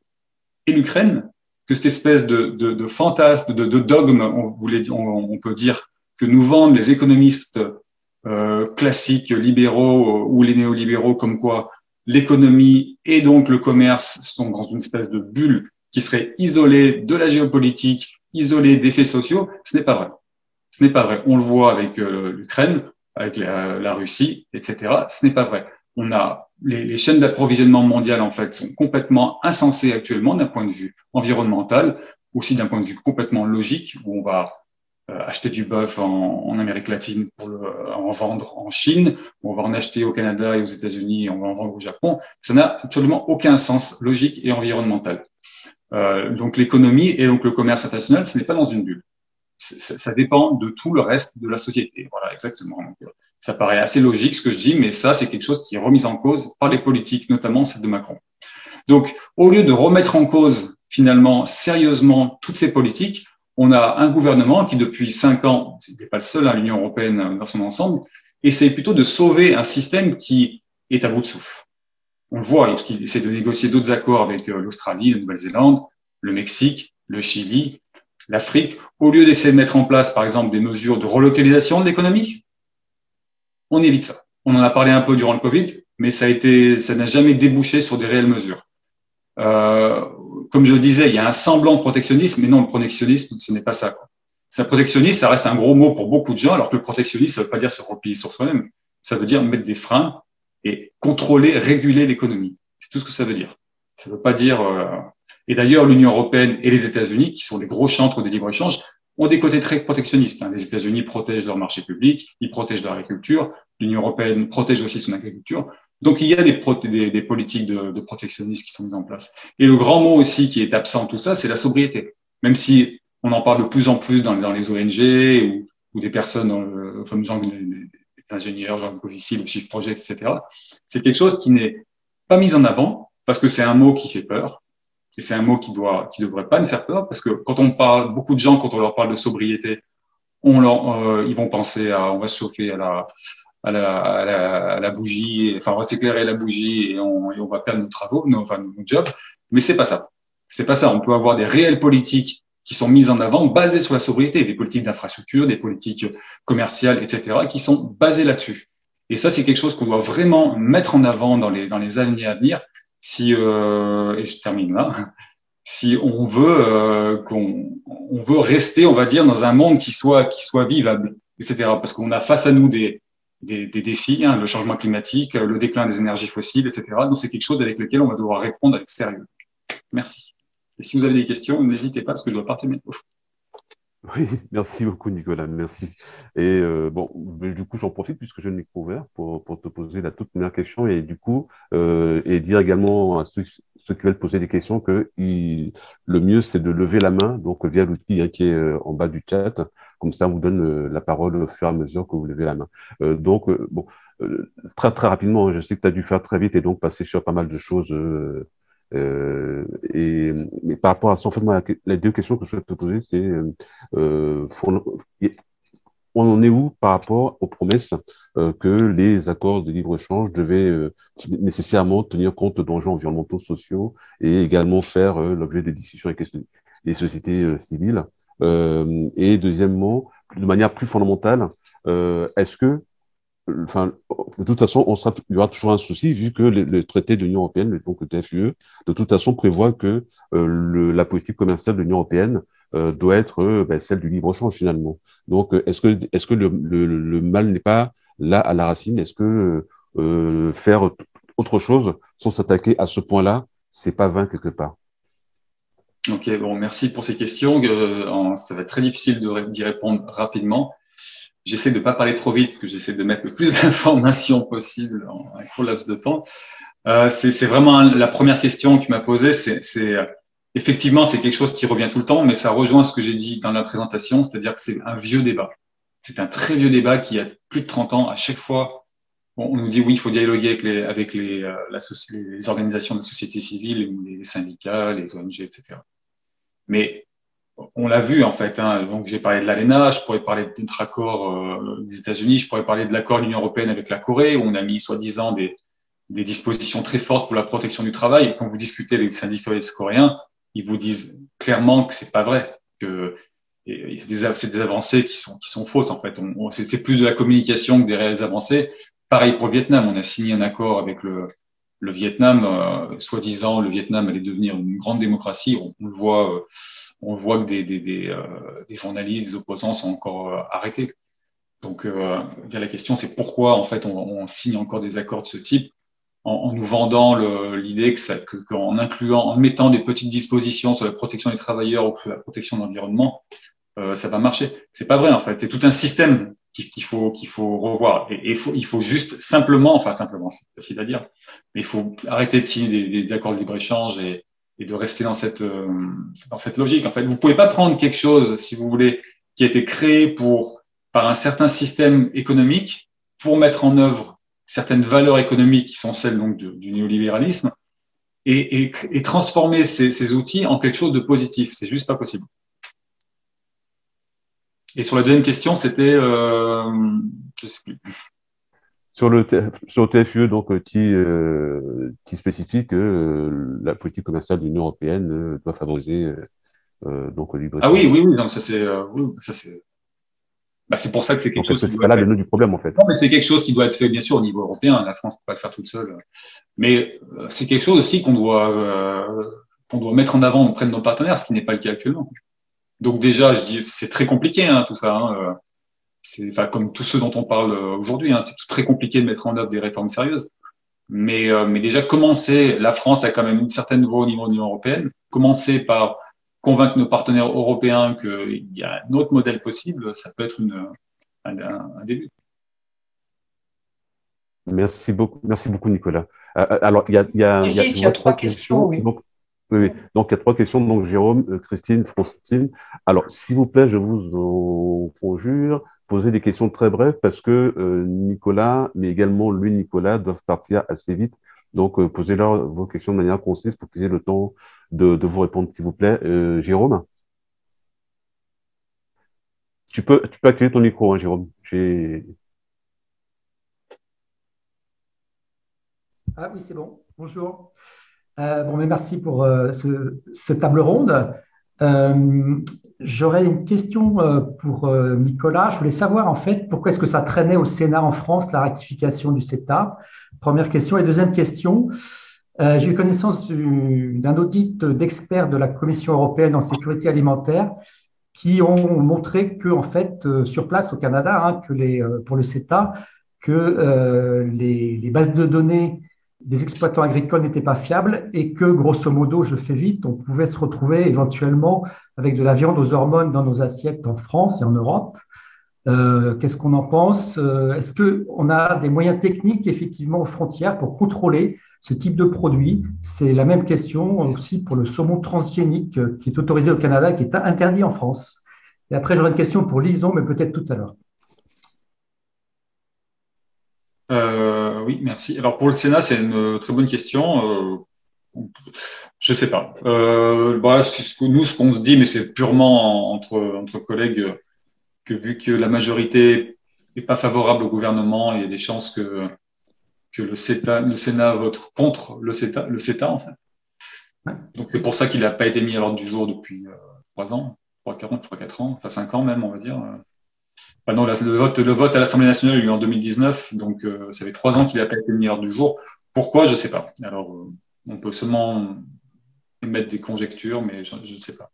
et l'Ukraine, que cette espèce de fantasme, de dogme, on peut dire, que nous vendent les économistes classiques, libéraux ou les néolibéraux, comme quoi l'économie et donc le commerce sont dans une espèce de bulle qui serait isolée de la géopolitique, isolée des faits sociaux, ce n'est pas vrai. Ce n'est pas vrai. On le voit avec l'Ukraine, avec la Russie, etc. Ce n'est pas vrai. On a les chaînes d'approvisionnement mondiales, en fait, sont complètement insensées actuellement d'un point de vue environnemental, aussi d'un point de vue complètement logique, où on va acheter du bœuf en Amérique latine pour en vendre en Chine, où on va en acheter au Canada et aux États-Unis et on va en vendre au Japon. Ça n'a absolument aucun sens logique et environnemental. Donc l'économie et donc le commerce international, ce n'est pas dans une bulle. Ça dépend de tout le reste de la société. Voilà, exactement. Donc, ça paraît assez logique ce que je dis, mais ça, c'est quelque chose qui est remis en cause par les politiques, notamment celle de Macron. Donc, au lieu de remettre en cause finalement sérieusement toutes ces politiques, on a un gouvernement qui, depuis 5 ans, il n'est pas le seul, hein, l'Union européenne dans son ensemble, essaie plutôt de sauver un système qui est à bout de souffle. On le voit, il essaie de négocier d'autres accords avec l'Australie, la Nouvelle-Zélande, le Mexique, le Chili, l'Afrique, au lieu d'essayer de mettre en place, par exemple, des mesures de relocalisation de l'économie. On évite ça. On en a parlé un peu durant le Covid, mais ça n'a jamais débouché sur des réelles mesures. Comme je le disais, il y a un semblant de protectionnisme, mais non, le protectionnisme, ce n'est pas ça, quoi. C'est protectionnisme, ça reste un gros mot pour beaucoup de gens, alors que le protectionnisme, ça ne veut pas dire se replier sur soi-même. Ça veut dire mettre des freins et contrôler, réguler l'économie. C'est tout ce que ça veut dire. Ça ne veut pas dire. Et d'ailleurs, l'Union européenne et les États-Unis, qui sont les gros chantres des libre-échange, ont des côtés très protectionnistes. Les États-Unis protègent leur marché public, ils protègent leur agriculture, l'Union européenne protège aussi son agriculture. Donc, il y a des politiques de protectionnisme qui sont mises en place. Et le grand mot aussi qui est absent de tout ça, c'est la sobriété. Même si on en parle de plus en plus dans les ONG ou des personnes comme des ingénieurs, genre Covici, le Shift Project, etc. C'est quelque chose qui n'est pas mis en avant parce que c'est un mot qui fait peur. Et c'est un mot qui devrait pas nous faire peur parce que quand on parle, beaucoup de gens, quand on leur parle de sobriété, ils vont penser on va se chauffer à la bougie, enfin, on va s'éclairer à la bougie et on va perdre nos travaux, nos jobs. Mais c'est pas ça. C'est pas ça. On peut avoir des réelles politiques qui sont mises en avant, basées sur la sobriété, des politiques d'infrastructure, des politiques commerciales, etc., qui sont basées là-dessus. Et ça, c'est quelque chose qu'on doit vraiment mettre en avant dans les années à venir. Et je termine là, si on veut on veut rester, on va dire, dans un monde qui soit vivable, etc. Parce qu'on a face à nous des défis, hein, le changement climatique, le déclin des énergies fossiles, etc. Donc c'est quelque chose avec lequel on va devoir répondre avec sérieux. Merci. Et si vous avez des questions, n'hésitez pas, parce que je dois partir bientôt. Oui, merci beaucoup, Nicolas, merci. Et bon, mais du coup, j'en profite puisque j'ai le micro ouvert pour te poser la toute première question et du coup, et dire également à ceux qui veulent poser des questions que le mieux, c'est de lever la main, donc via l'outil qui est en bas du chat. Comme ça, on vous donne la parole au fur et à mesure que vous levez la main. Bon, très, très rapidement, je sais que tu as dû faire très vite et donc passer sur pas mal de choses. Euh, mais par rapport à ça, en fait, moi, les deux questions que je souhaite te poser, c'est euh, fond- on en est où par rapport aux promesses que les accords de libre-échange devaient nécessairement tenir compte d'enjeux environnementaux, sociaux et également faire l'objet de discussions avec les sociétés civiles. Et deuxièmement, de manière plus fondamentale, est-ce que enfin, de toute façon, il y aura toujours un souci vu que le traité de l'Union européenne, donc le TFUE, de toute façon prévoit que la politique commerciale de l'Union européenne doit être ben, celle du libre-échange finalement. Donc, est-ce que le mal n'est pas là à la racine? Est-ce que faire autre chose sans s'attaquer à ce point-là, c'est pas vain quelque part? Ok, bon, merci pour ces questions. Ça va être très difficile d'y répondre rapidement. J'essaie de pas parler trop vite parce que j'essaie de mettre le plus d'informations possible en un court laps de temps. C'est vraiment la première question que tu m'as posée. Effectivement, c'est quelque chose qui revient tout le temps, mais ça rejoint ce que j'ai dit dans la présentation, c'est-à-dire que c'est un vieux débat. C'est un très vieux débat qui a plus de 30 ans. À chaque fois, on nous dit oui, il faut dialoguer les organisations de la société civile, les syndicats, les ONG, etc. Mais on l'a vu en fait. Hein. Donc j'ai parlé de l'ALENA, je pourrais parler d'autres accords des États-Unis, je pourrais parler de l'accord de l'Union européenne avec la Corée, où on a mis soi-disant des dispositions très fortes pour la protection du travail. Et quand vous discutez avec les syndicalistes coréens, ils vous disent clairement que c'est pas vrai, que c'est des avancées qui sont fausses en fait. C'est plus de la communication que des réelles avancées. Pareil pour le Vietnam, on a signé un accord avec le Vietnam, soi-disant le Vietnam allait devenir une grande démocratie. On le voit que des journalistes, des opposants sont encore arrêtés. Donc, il y a la question, c'est pourquoi en fait on signe encore des accords de ce type en nous vendant l'idée qu'en incluant, en mettant des petites dispositions sur la protection des travailleurs ou sur la protection de l'environnement, ça va marcher. C'est pas vrai en fait. C'est tout un système qu'il faut revoir. Et il faut juste simplement, c'est facile à dire, mais il faut arrêter de signer des accords de libre-échange et de rester dans cette logique. En fait, vous pouvez pas prendre quelque chose, si vous voulez, qui a été créé par un certain système économique pour mettre en œuvre certaines valeurs économiques qui sont celles donc du néolibéralisme et transformer ces outils en quelque chose de positif. C'est juste pas possible. Et sur la deuxième question, c'était, je sais plus. Sur le TFUE, donc, qui spécifie que la politique commerciale de l'Union européenne doit favoriser donc le Ah oui, libre-échange. oui, oui, donc c'est pour ça que c'est quelque Donc, chose est-ce que qui c'est doit pas là être le fait. nœud du problème, en fait? Non, mais c'est quelque chose qui doit être fait, bien sûr, au niveau européen. La France ne peut pas le faire toute seule. Mais c'est quelque chose aussi qu'on doit mettre en avant auprès de nos partenaires, ce qui n'est pas le cas actuellement. Donc déjà, je dis, c'est très compliqué, hein, tout ça. Hein. Enfin, comme tous ceux dont on parle aujourd'hui, hein, c'est très compliqué de mettre en œuvre des réformes sérieuses. Mais déjà, la France a quand même une certaine voix au niveau de l'Union européenne. Commencer par convaincre nos partenaires européens qu'il y a un autre modèle possible, ça peut être un début. Merci beaucoup, Nicolas. Alors, Régis, je il y a vois trois trois questions, questions. oui. Donc, oui, oui. Donc, il y a trois questions. Donc, Jérôme, Christine, Francine. Alors, s'il vous plaît, je vous en conjure, posez des questions très brèves parce que Nicolas, mais également lui, Nicolas, doivent partir assez vite. Donc, posez-leur vos questions de manière concise pour qu'ils aient le temps de vous répondre, s'il vous plaît. Jérôme, tu peux activer ton micro, hein, Jérôme. Ah oui, c'est bon. Bonjour. Bon, mais merci pour ce table ronde. Euh, J'aurais une question pour Nicolas. Je voulais savoir en fait pourquoi est-ce que ça traînait au Sénat en France, la ratification du CETA? Première question. Et deuxième question, j'ai eu connaissance d'un audit d'experts de la Commission européenne en sécurité alimentaire qui ont montré que, en fait, sur place au Canada, hein, pour le CETA, que les bases de données des exploitants agricoles n'étaient pas fiables et que, grosso modo, je fais vite, on pouvait se retrouver éventuellement avec de la viande aux hormones dans nos assiettes en France et en Europe. Qu'est-ce qu'on en pense? Est-ce qu'on a des moyens techniques, effectivement, aux frontières pour contrôler ce type de produit? C'est la même question aussi pour le saumon transgénique qui est autorisé au Canada et qui est interdit en France. Et après, j'aurai une question pour Lison, mais peut-être tout à l'heure. Oui, merci. Alors pour le Sénat, c'est une très bonne question. Je sais pas. Voilà, ce qu'on se dit, mais c'est purement entre collègues, que vu que la majorité n'est pas favorable au gouvernement, il y a des chances que le Sénat vote contre le CETA en fait. Donc c'est pour ça qu'il n'a pas été mis à l'ordre du jour depuis 3 ans, 4 ans, enfin 5 ans même, on va dire. Enfin non, le vote à l'Assemblée nationale a eu en 2019, donc ça fait 3 ans qu'il n'a pas été mis à l'ordre du jour. Pourquoi? Je ne sais pas. Alors, on peut seulement émettre des conjectures, mais je ne sais pas.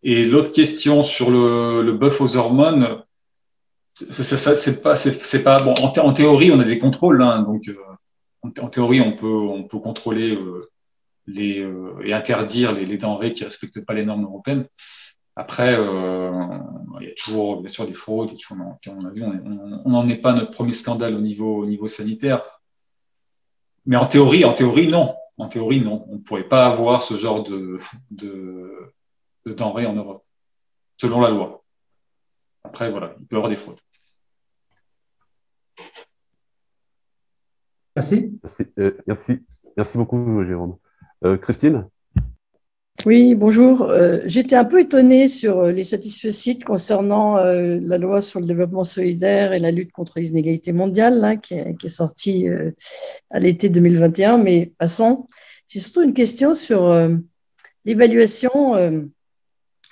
Et l'autre question sur le bœuf aux hormones, c'est pas bon. En théorie, on a des contrôles, hein, donc en théorie, on peut contrôler et interdire les denrées qui respectent pas les normes européennes. Après, il y a toujours, bien sûr, des fraudes. On n'en est pas notre premier scandale au niveau sanitaire. Mais en théorie, non. En théorie, non. On ne pourrait pas avoir ce genre de denrées en Europe, selon la loi. Après, voilà, il peut y avoir des fraudes. Merci. Merci beaucoup, Jérôme. Christine? Oui, bonjour. J'étais un peu étonnée sur les satisfecit concernant la loi sur le développement solidaire et la lutte contre les inégalités mondiales, là, qui est sortie à l'été 2021, mais passons. J'ai surtout une question sur l'évaluation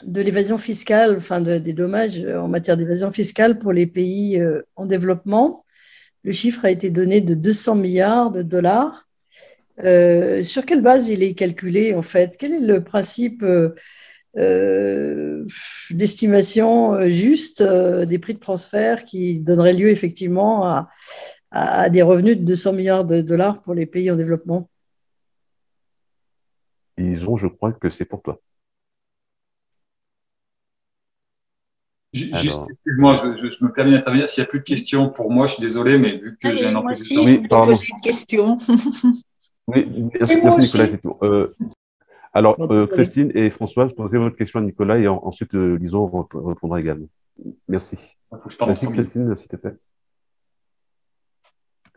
de l'évasion fiscale, enfin des dommages en matière d'évasion fiscale pour les pays en développement. Le chiffre a été donné de 200 milliards de dollars. Sur quelle base il est calculé en fait? Quel est le principe d'estimation juste des prix de transfert qui donnerait lieu effectivement à des revenus de 200 milliards de dollars pour les pays en développement? Je crois que c'est pour toi. Juste, excuse-moi, je me permets d'intervenir. S'il n'y a plus de questions pour moi, je suis désolé, mais vu que j'ai un emploi du temps. Oui, pardon. Poser une question. Oui, merci Nicolas. Alors, Christine et Françoise, posez votre question à Nicolas et ensuite Lison répondra également. Merci. Merci Christine, s'il te plaît.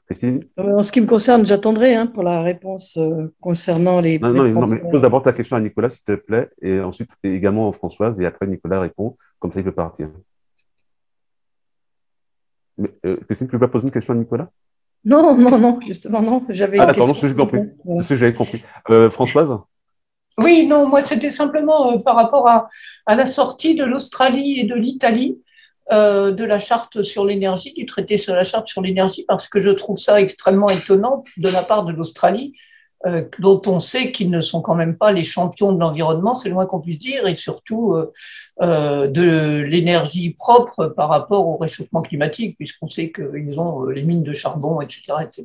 Christine? En ce qui me concerne, j'attendrai pour la réponse concernant les. Non, mais pose d'abord ta question à Nicolas, s'il te plaît, et ensuite également Françoise, et après Nicolas répond, comme ça il peut partir. Mais, Christine, tu ne peux pas poser une question à Nicolas? Non, justement, non. J'avais une question. Pardon, c'est ce que j'avais compris. Françoise? Oui, non, moi c'était simplement par rapport à la sortie de l'Australie et de l'Italie de la charte sur l'énergie, du traité sur la charte sur l'énergie, parce que je trouve ça extrêmement étonnant de la part de l'Australie, dont on sait qu'ils ne sont quand même pas les champions de l'environnement, c'est le moins qu'on puisse dire, et surtout de l'énergie propre par rapport au réchauffement climatique, puisqu'on sait qu'ils ont les mines de charbon, etc.,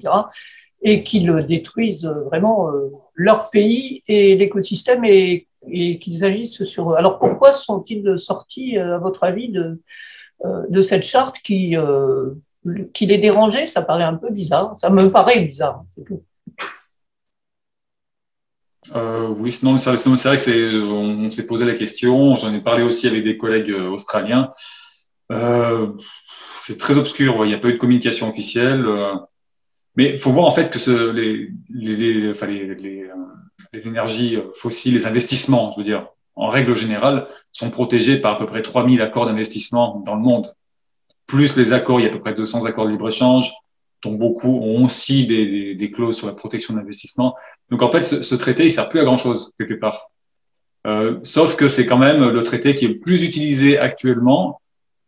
et qu'ils détruisent vraiment leur pays et l'écosystème et qu'ils agissent sur eux. Alors pourquoi sont-ils sortis, à votre avis, de cette charte qui les dérangeait? Ça paraît un peu bizarre. Ça me paraît bizarre. Oui, non, c'est vrai que on s'est posé la question. J'en ai parlé aussi avec des collègues australiens. C'est très obscur. Il n'y a pas eu de communication officielle. Mais il faut voir en fait que les énergies fossiles, les investissements, je veux dire, en règle générale, sont protégés par à peu près 3000 accords d'investissement dans le monde. Plus les accords, il y a à peu près 200 accords de libre-échange, dont beaucoup ont aussi des clauses sur la protection d'investissement. Donc en fait, ce traité, il sert plus à grand-chose quelque part. Sauf que c'est quand même le traité qui est le plus utilisé actuellement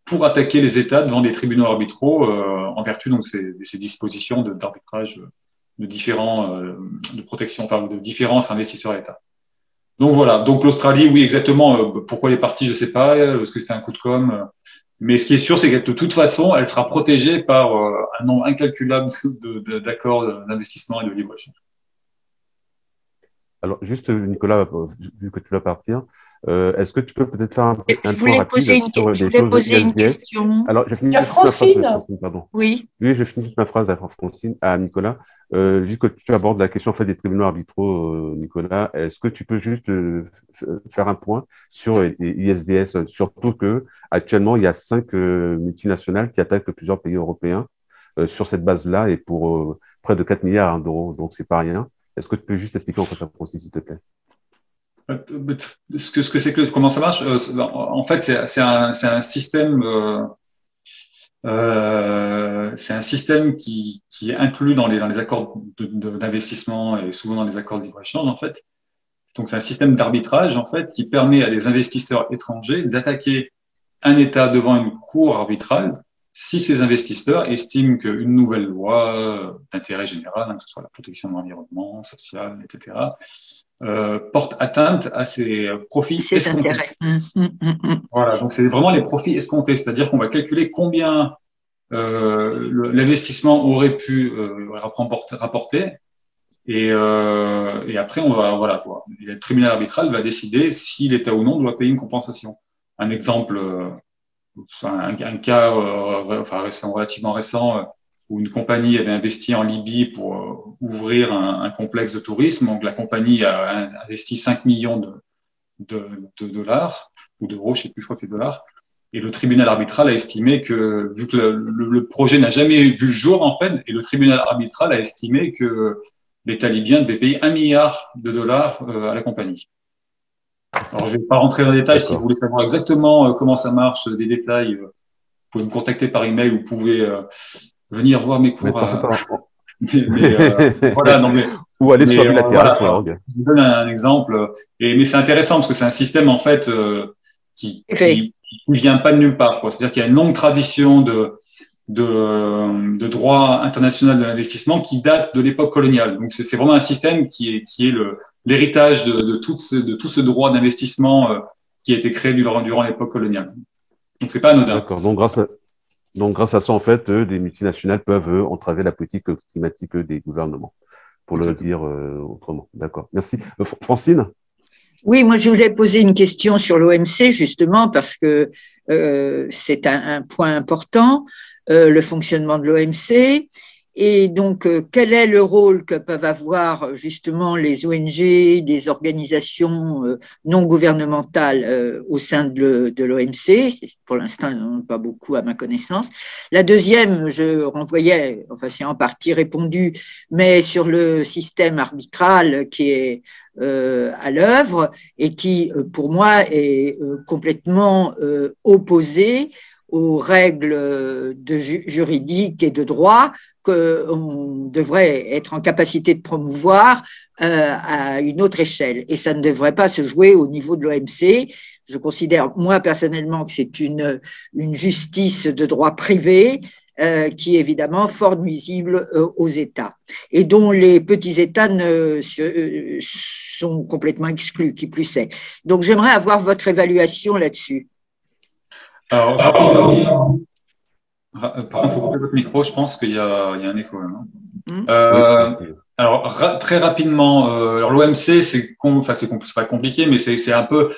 pour attaquer les États devant des tribunaux arbitraux en vertu donc ces dispositions d'arbitrage de différents de protection, enfin de différents investisseurs États. Donc voilà. Donc l'Australie, oui, exactement. Pourquoi elle est partie, je sais pas. Est-ce que c'était un coup de com'? Mais ce qui est sûr, c'est que de toute façon, elle sera protégée par un nombre incalculable d'accords d'investissement et de libre-échange. Alors, juste, Nicolas, vu que tu vas partir, est-ce que tu peux peut-être faire un Je point voulais rapide poser une, sur je les voulais choses poser une ISDS? question. Alors, je Il finis y a juste ma phrase, Francine. pardon. Oui. Oui, je finis juste ma phrase à Francine, à Nicolas. Vu que tu abordes la question en fait, des tribunaux arbitraux, Nicolas, est-ce que tu peux juste faire un point sur les ISDS, surtout que actuellement il y a 5 multinationales qui attaquent plusieurs pays européens sur cette base-là et pour près de 4 milliards d'euros, donc c'est pas rien. Est-ce que tu peux juste expliquer en quoi ça consiste, s'il te plaît? Ce que c'est que comment ça marche, en fait, c'est un système. C'est un système qui est inclus dans les accords d'investissement et souvent dans les accords de libre-échange, en fait. Donc, c'est un système d'arbitrage, en fait, qui permet à des investisseurs étrangers d'attaquer un État devant une cour arbitrale si ces investisseurs estiment qu'une nouvelle loi d'intérêt général, hein, que ce soit la protection de l'environnement, social, etc., porte atteinte à ces profits escomptés. Voilà, donc c'est vraiment les profits escomptés, c'est-à-dire qu'on va calculer combien l'investissement aurait pu rapporter, et après on va le tribunal arbitral va décider si l'État ou non doit payer une compensation. Un exemple, un cas relativement récent où une compagnie avait investi en Libye pour ouvrir un complexe de tourisme. Donc la compagnie a investi 5 millions de dollars ou d'euros, je sais plus, je crois que c'est dollars. Et le tribunal arbitral a estimé que, vu que le projet n'a jamais vu le jour, en fait, et le tribunal arbitral a estimé que l'État libyen devait payer 1 milliard de dollars à la compagnie. Alors, je vais pas rentrer dans les détails. Si vous voulez savoir exactement comment ça marche, des détails, vous pouvez me contacter par email ou vous pouvez venir voir mes cours. Voilà, non, mais, ou aller sur bilatéral.org. Je vous donne un exemple. Mais c'est intéressant parce que c'est un système, en fait, qui vient pas de nulle part, quoi. C'est-à-dire qu'il y a une longue tradition de droit international de l'investissement qui date de l'époque coloniale. Donc c'est vraiment un système qui est l'héritage de tout ce droit d'investissement qui a été créé durant l'époque coloniale. Donc c'est pas anodin. D'accord. Donc grâce à ça, en fait, des multinationales peuvent entraver la politique climatique des gouvernements, pour le dire autrement. D'accord. Merci. Francine? Oui, moi je voulais poser une question sur l'OMC justement parce que c'est un point important, le fonctionnement de l'OMC. Et donc, quel est le rôle que peuvent avoir justement les ONG, les organisations non gouvernementales au sein de l'OMC? Pour l'instant, il n'y en a pas beaucoup à ma connaissance. La deuxième, je renvoyais, enfin c'est en partie répondu, mais sur le système arbitral qui est à l'œuvre et qui, pour moi, est complètement opposé aux règles juridiques et de droit qu'on devrait être en capacité de promouvoir à une autre échelle. Et ça ne devrait pas se jouer au niveau de l'OMC. Je considère, moi, personnellement, que c'est une justice de droit privé qui est évidemment fort nuisible aux États et dont les petits États sont complètement exclus, qui plus est. Donc, j'aimerais avoir votre évaluation là-dessus. Alors, rapidement, par contre, il faut couper votre micro, je pense qu'il y a un écho. Alors, très rapidement, alors l'OMC, c'est pas compliqué, mais c'est un peu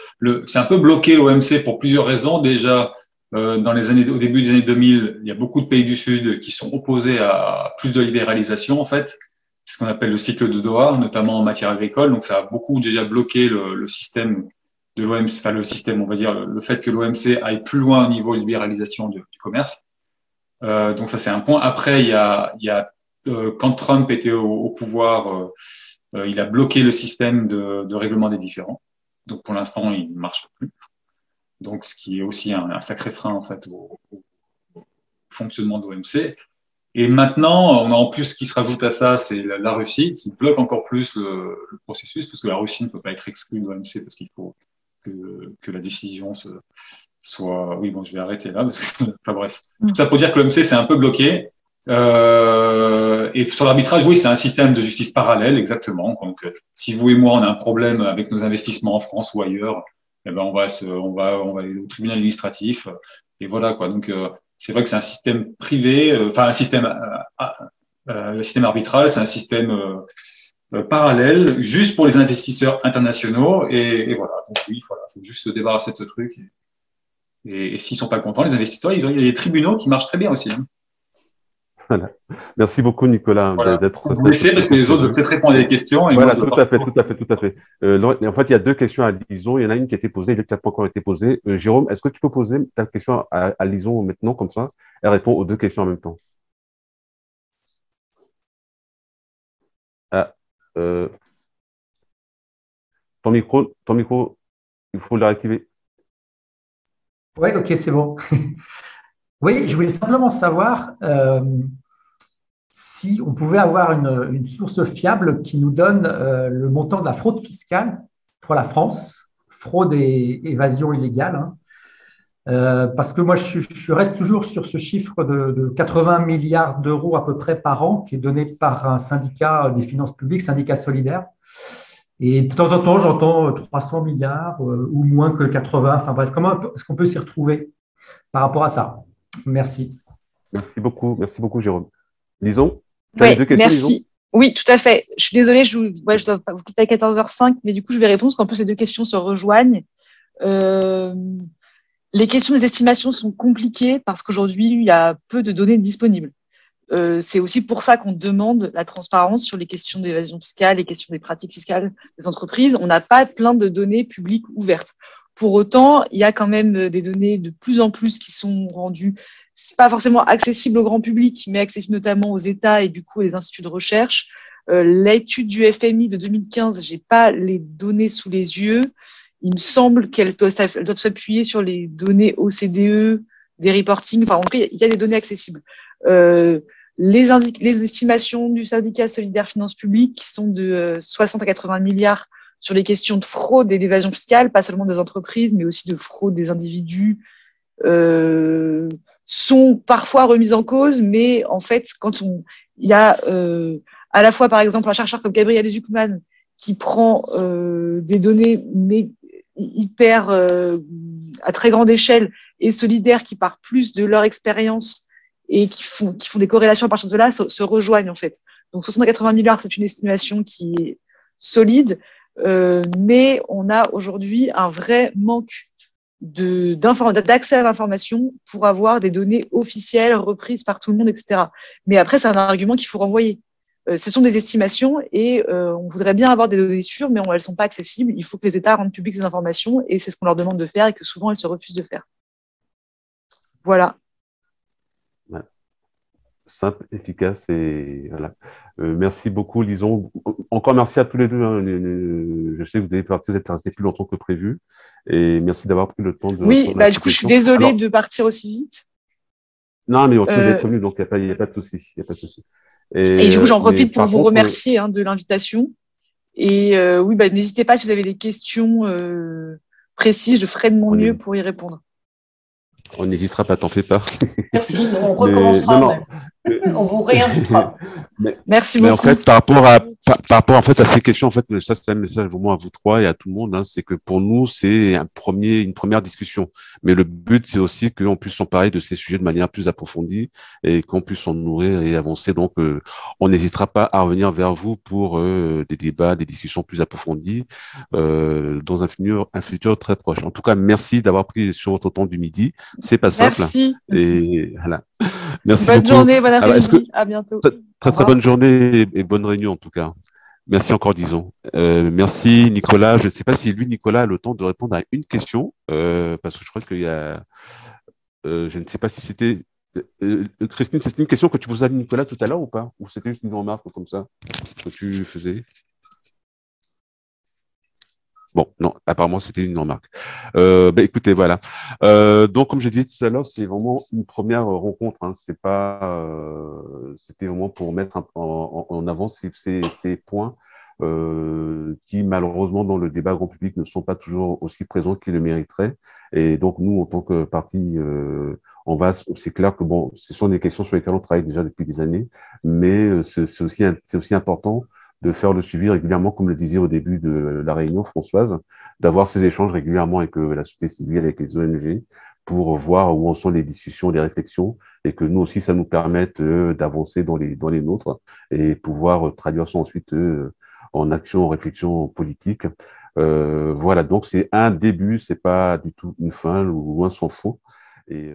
bloqué l'OMC pour plusieurs raisons. Déjà, au début des années 2000, il y a beaucoup de pays du Sud qui sont opposés à plus de libéralisation, en fait. C'est ce qu'on appelle le cycle de Doha, notamment en matière agricole. Donc, ça a beaucoup déjà bloqué le système de l'OMC, enfin le système, on va dire, le fait que l'OMC aille plus loin au niveau de libéralisation du commerce. Donc ça, c'est un point. Après, il y a quand Trump était au pouvoir, il a bloqué le système de règlement des différends. Donc pour l'instant, il ne marche plus. Donc ce qui est aussi un sacré frein en fait au fonctionnement de l'OMC. Et maintenant, on a en plus ce qui se rajoute à ça, c'est la Russie qui bloque encore plus le processus, parce que la Russie ne peut pas être exclue de l'OMC parce qu'il faut que la décision soit. Oui, bon, je vais arrêter là parce que. Enfin bref, tout ça pour dire que l'OMC c'est un peu bloqué. Et sur l'arbitrage, oui, c'est un système de justice parallèle, exactement. Donc, si vous et moi on a un problème avec nos investissements en France ou ailleurs, eh ben on va aller au tribunal administratif et voilà quoi. Donc c'est vrai que c'est un système privé, enfin le système arbitral, c'est un système parallèle, juste pour les investisseurs internationaux et voilà. Donc oui, voilà, faut juste se débarrasser de ce truc. Et s'ils sont pas contents, les investisseurs, il y a des tribunaux qui marchent très bien aussi. Hein. Voilà. Merci beaucoup, Nicolas, Voilà. d'être. Vous laissez parce que les autres veulent peut-être répondre à des questions. Et voilà, moi, tout à fait, tout à fait, tout à fait. En fait, il y a deux questions à Lison. Il y en a une qui a été posée, l'autre qui n'a pas encore été posée. Jérôme, est-ce que tu peux poser ta question à Lison maintenant, comme ça? Elle répond aux deux questions en même temps. Ah, euh, ton micro, il faut le réactiver. Oui, ok, c'est bon. Oui, je voulais simplement savoir si on pouvait avoir une source fiable qui nous donne le montant de la fraude fiscale pour la France, fraude et évasion illégale. Hein. Parce que moi, je reste toujours sur ce chiffre de 80 milliards d'euros à peu près par an qui est donné par un syndicat des finances publiques, syndicat solidaire. Et de temps en temps, j'entends 300 milliards ou moins que 80. Enfin bref, comment est-ce qu'on peut s'y retrouver par rapport à ça? Merci. Merci beaucoup, Jérôme. Lison, tu as Oui, les deux questions, Lison? merci. Oui, tout à fait. Je suis désolée, je dois vous quitter à 14h05, mais du coup, je vais répondre parce qu'en plus, les deux questions se rejoignent. Les questions des estimations sont compliquées parce qu'aujourd'hui, il y a peu de données disponibles. C'est aussi pour ça qu'on demande la transparence sur les questions d'évasion fiscale, les questions des pratiques fiscales des entreprises. On n'a pas plein de données publiques ouvertes. Pour autant, il y a quand même des données de plus en plus qui sont rendues, c'est pas forcément accessible au grand public, mais accessible notamment aux États et du coup aux instituts de recherche. L'étude du FMI de 2015, j'ai pas les données sous les yeux. Il me semble qu'elle doit s'appuyer sur les données OCDE, des reportings. Enfin, en tout cas, il y a des données accessibles. Les estimations du syndicat solidaire finances publiques qui sont de 60 à 80 milliards sur les questions de fraude et d'évasion fiscale, pas seulement des entreprises, mais aussi de fraude des individus, sont parfois remises en cause. Mais en fait, il y a à la fois, par exemple, un chercheur comme Gabriel Zuckman qui prend des données mais hyper à très grande échelle et solidaires qui partent plus de leur expérience et qui font des corrélations à partir de là, se rejoignent en fait. Donc 680 milliards, c'est une estimation qui est solide, mais on a aujourd'hui un vrai manque d'accès à l'information pour avoir des données officielles reprises par tout le monde, etc. Mais après, c'est un argument qu'il faut renvoyer. Ce sont des estimations et on voudrait bien avoir des données sûres, mais elles ne sont pas accessibles. Il faut que les États rendent publiques ces informations et c'est ce qu'on leur demande de faire et que souvent elles se refusent de faire. Voilà. Ouais. Simple, efficace et voilà. Merci beaucoup, Lison. Encore merci à tous les deux. Hein. Je sais que vous vous êtes restés plus longtemps que prévu. Et merci d'avoir pris le temps de. Oui, du coup, je suis désolée de partir aussi vite. Non, mais on est prévenu, donc il n'y a pas de souci. Il n'y a pas de souci. Et du coup, j'en profite pour vous remercier de l'invitation. Et oui, n'hésitez pas si vous avez des questions précises, je ferai de mon mieux pour y répondre. On n'hésitera pas, t'en fais pas. Merci, on recommencera. On vous réinvitera. Merci beaucoup. Mais en fait, par rapport en fait à ces questions, en fait, ça c'est un message vraiment à vous trois et à tout le monde. Hein, c'est que pour nous, c'est une première discussion. Mais le but, c'est aussi qu'on puisse s'emparer de ces sujets de manière plus approfondie et qu'on puisse s'en nourrir et avancer. Donc, on n'hésitera pas à revenir vers vous pour des débats, des discussions plus approfondies dans un futur très proche. En tout cas, merci d'avoir pris sur votre temps du midi. C'est pas simple. Merci. Et voilà. Merci bonne beaucoup. Journée, bon après-midi, à bientôt. Très bonne journée et bonne réunion en tout cas. Merci encore, disons. Merci Nicolas. Je ne sais pas si Nicolas, a le temps de répondre à une question, parce que je crois qu'il y a. Je ne sais pas si c'était. Christine, c'est une question que tu posais à Nicolas tout à l'heure ou pas? Ou c'était juste une remarque comme ça que tu faisais? Bon, non, apparemment, c'était une remarque. Écoutez, voilà. Donc, comme je disais tout à l'heure, c'est vraiment une première rencontre. Hein. C'était vraiment pour mettre en avant ces points qui, malheureusement, dans le débat grand public, ne sont pas toujours aussi présents qu'ils le mériteraient. Et donc, nous, en tant que parti, c'est clair que bon, ce sont des questions sur lesquelles on travaille déjà depuis des années, mais c'est aussi important de faire le suivi régulièrement, comme le disait au début de la réunion Françoise, d'avoir ces échanges régulièrement avec la société civile, avec les ONG, pour voir où en sont les discussions, les réflexions, et que nous aussi, ça nous permette d'avancer dans les nôtres et pouvoir traduire ça ensuite en action, en réflexion politique. Voilà, donc c'est un début, c'est pas du tout une fin, loin s'en faut. Et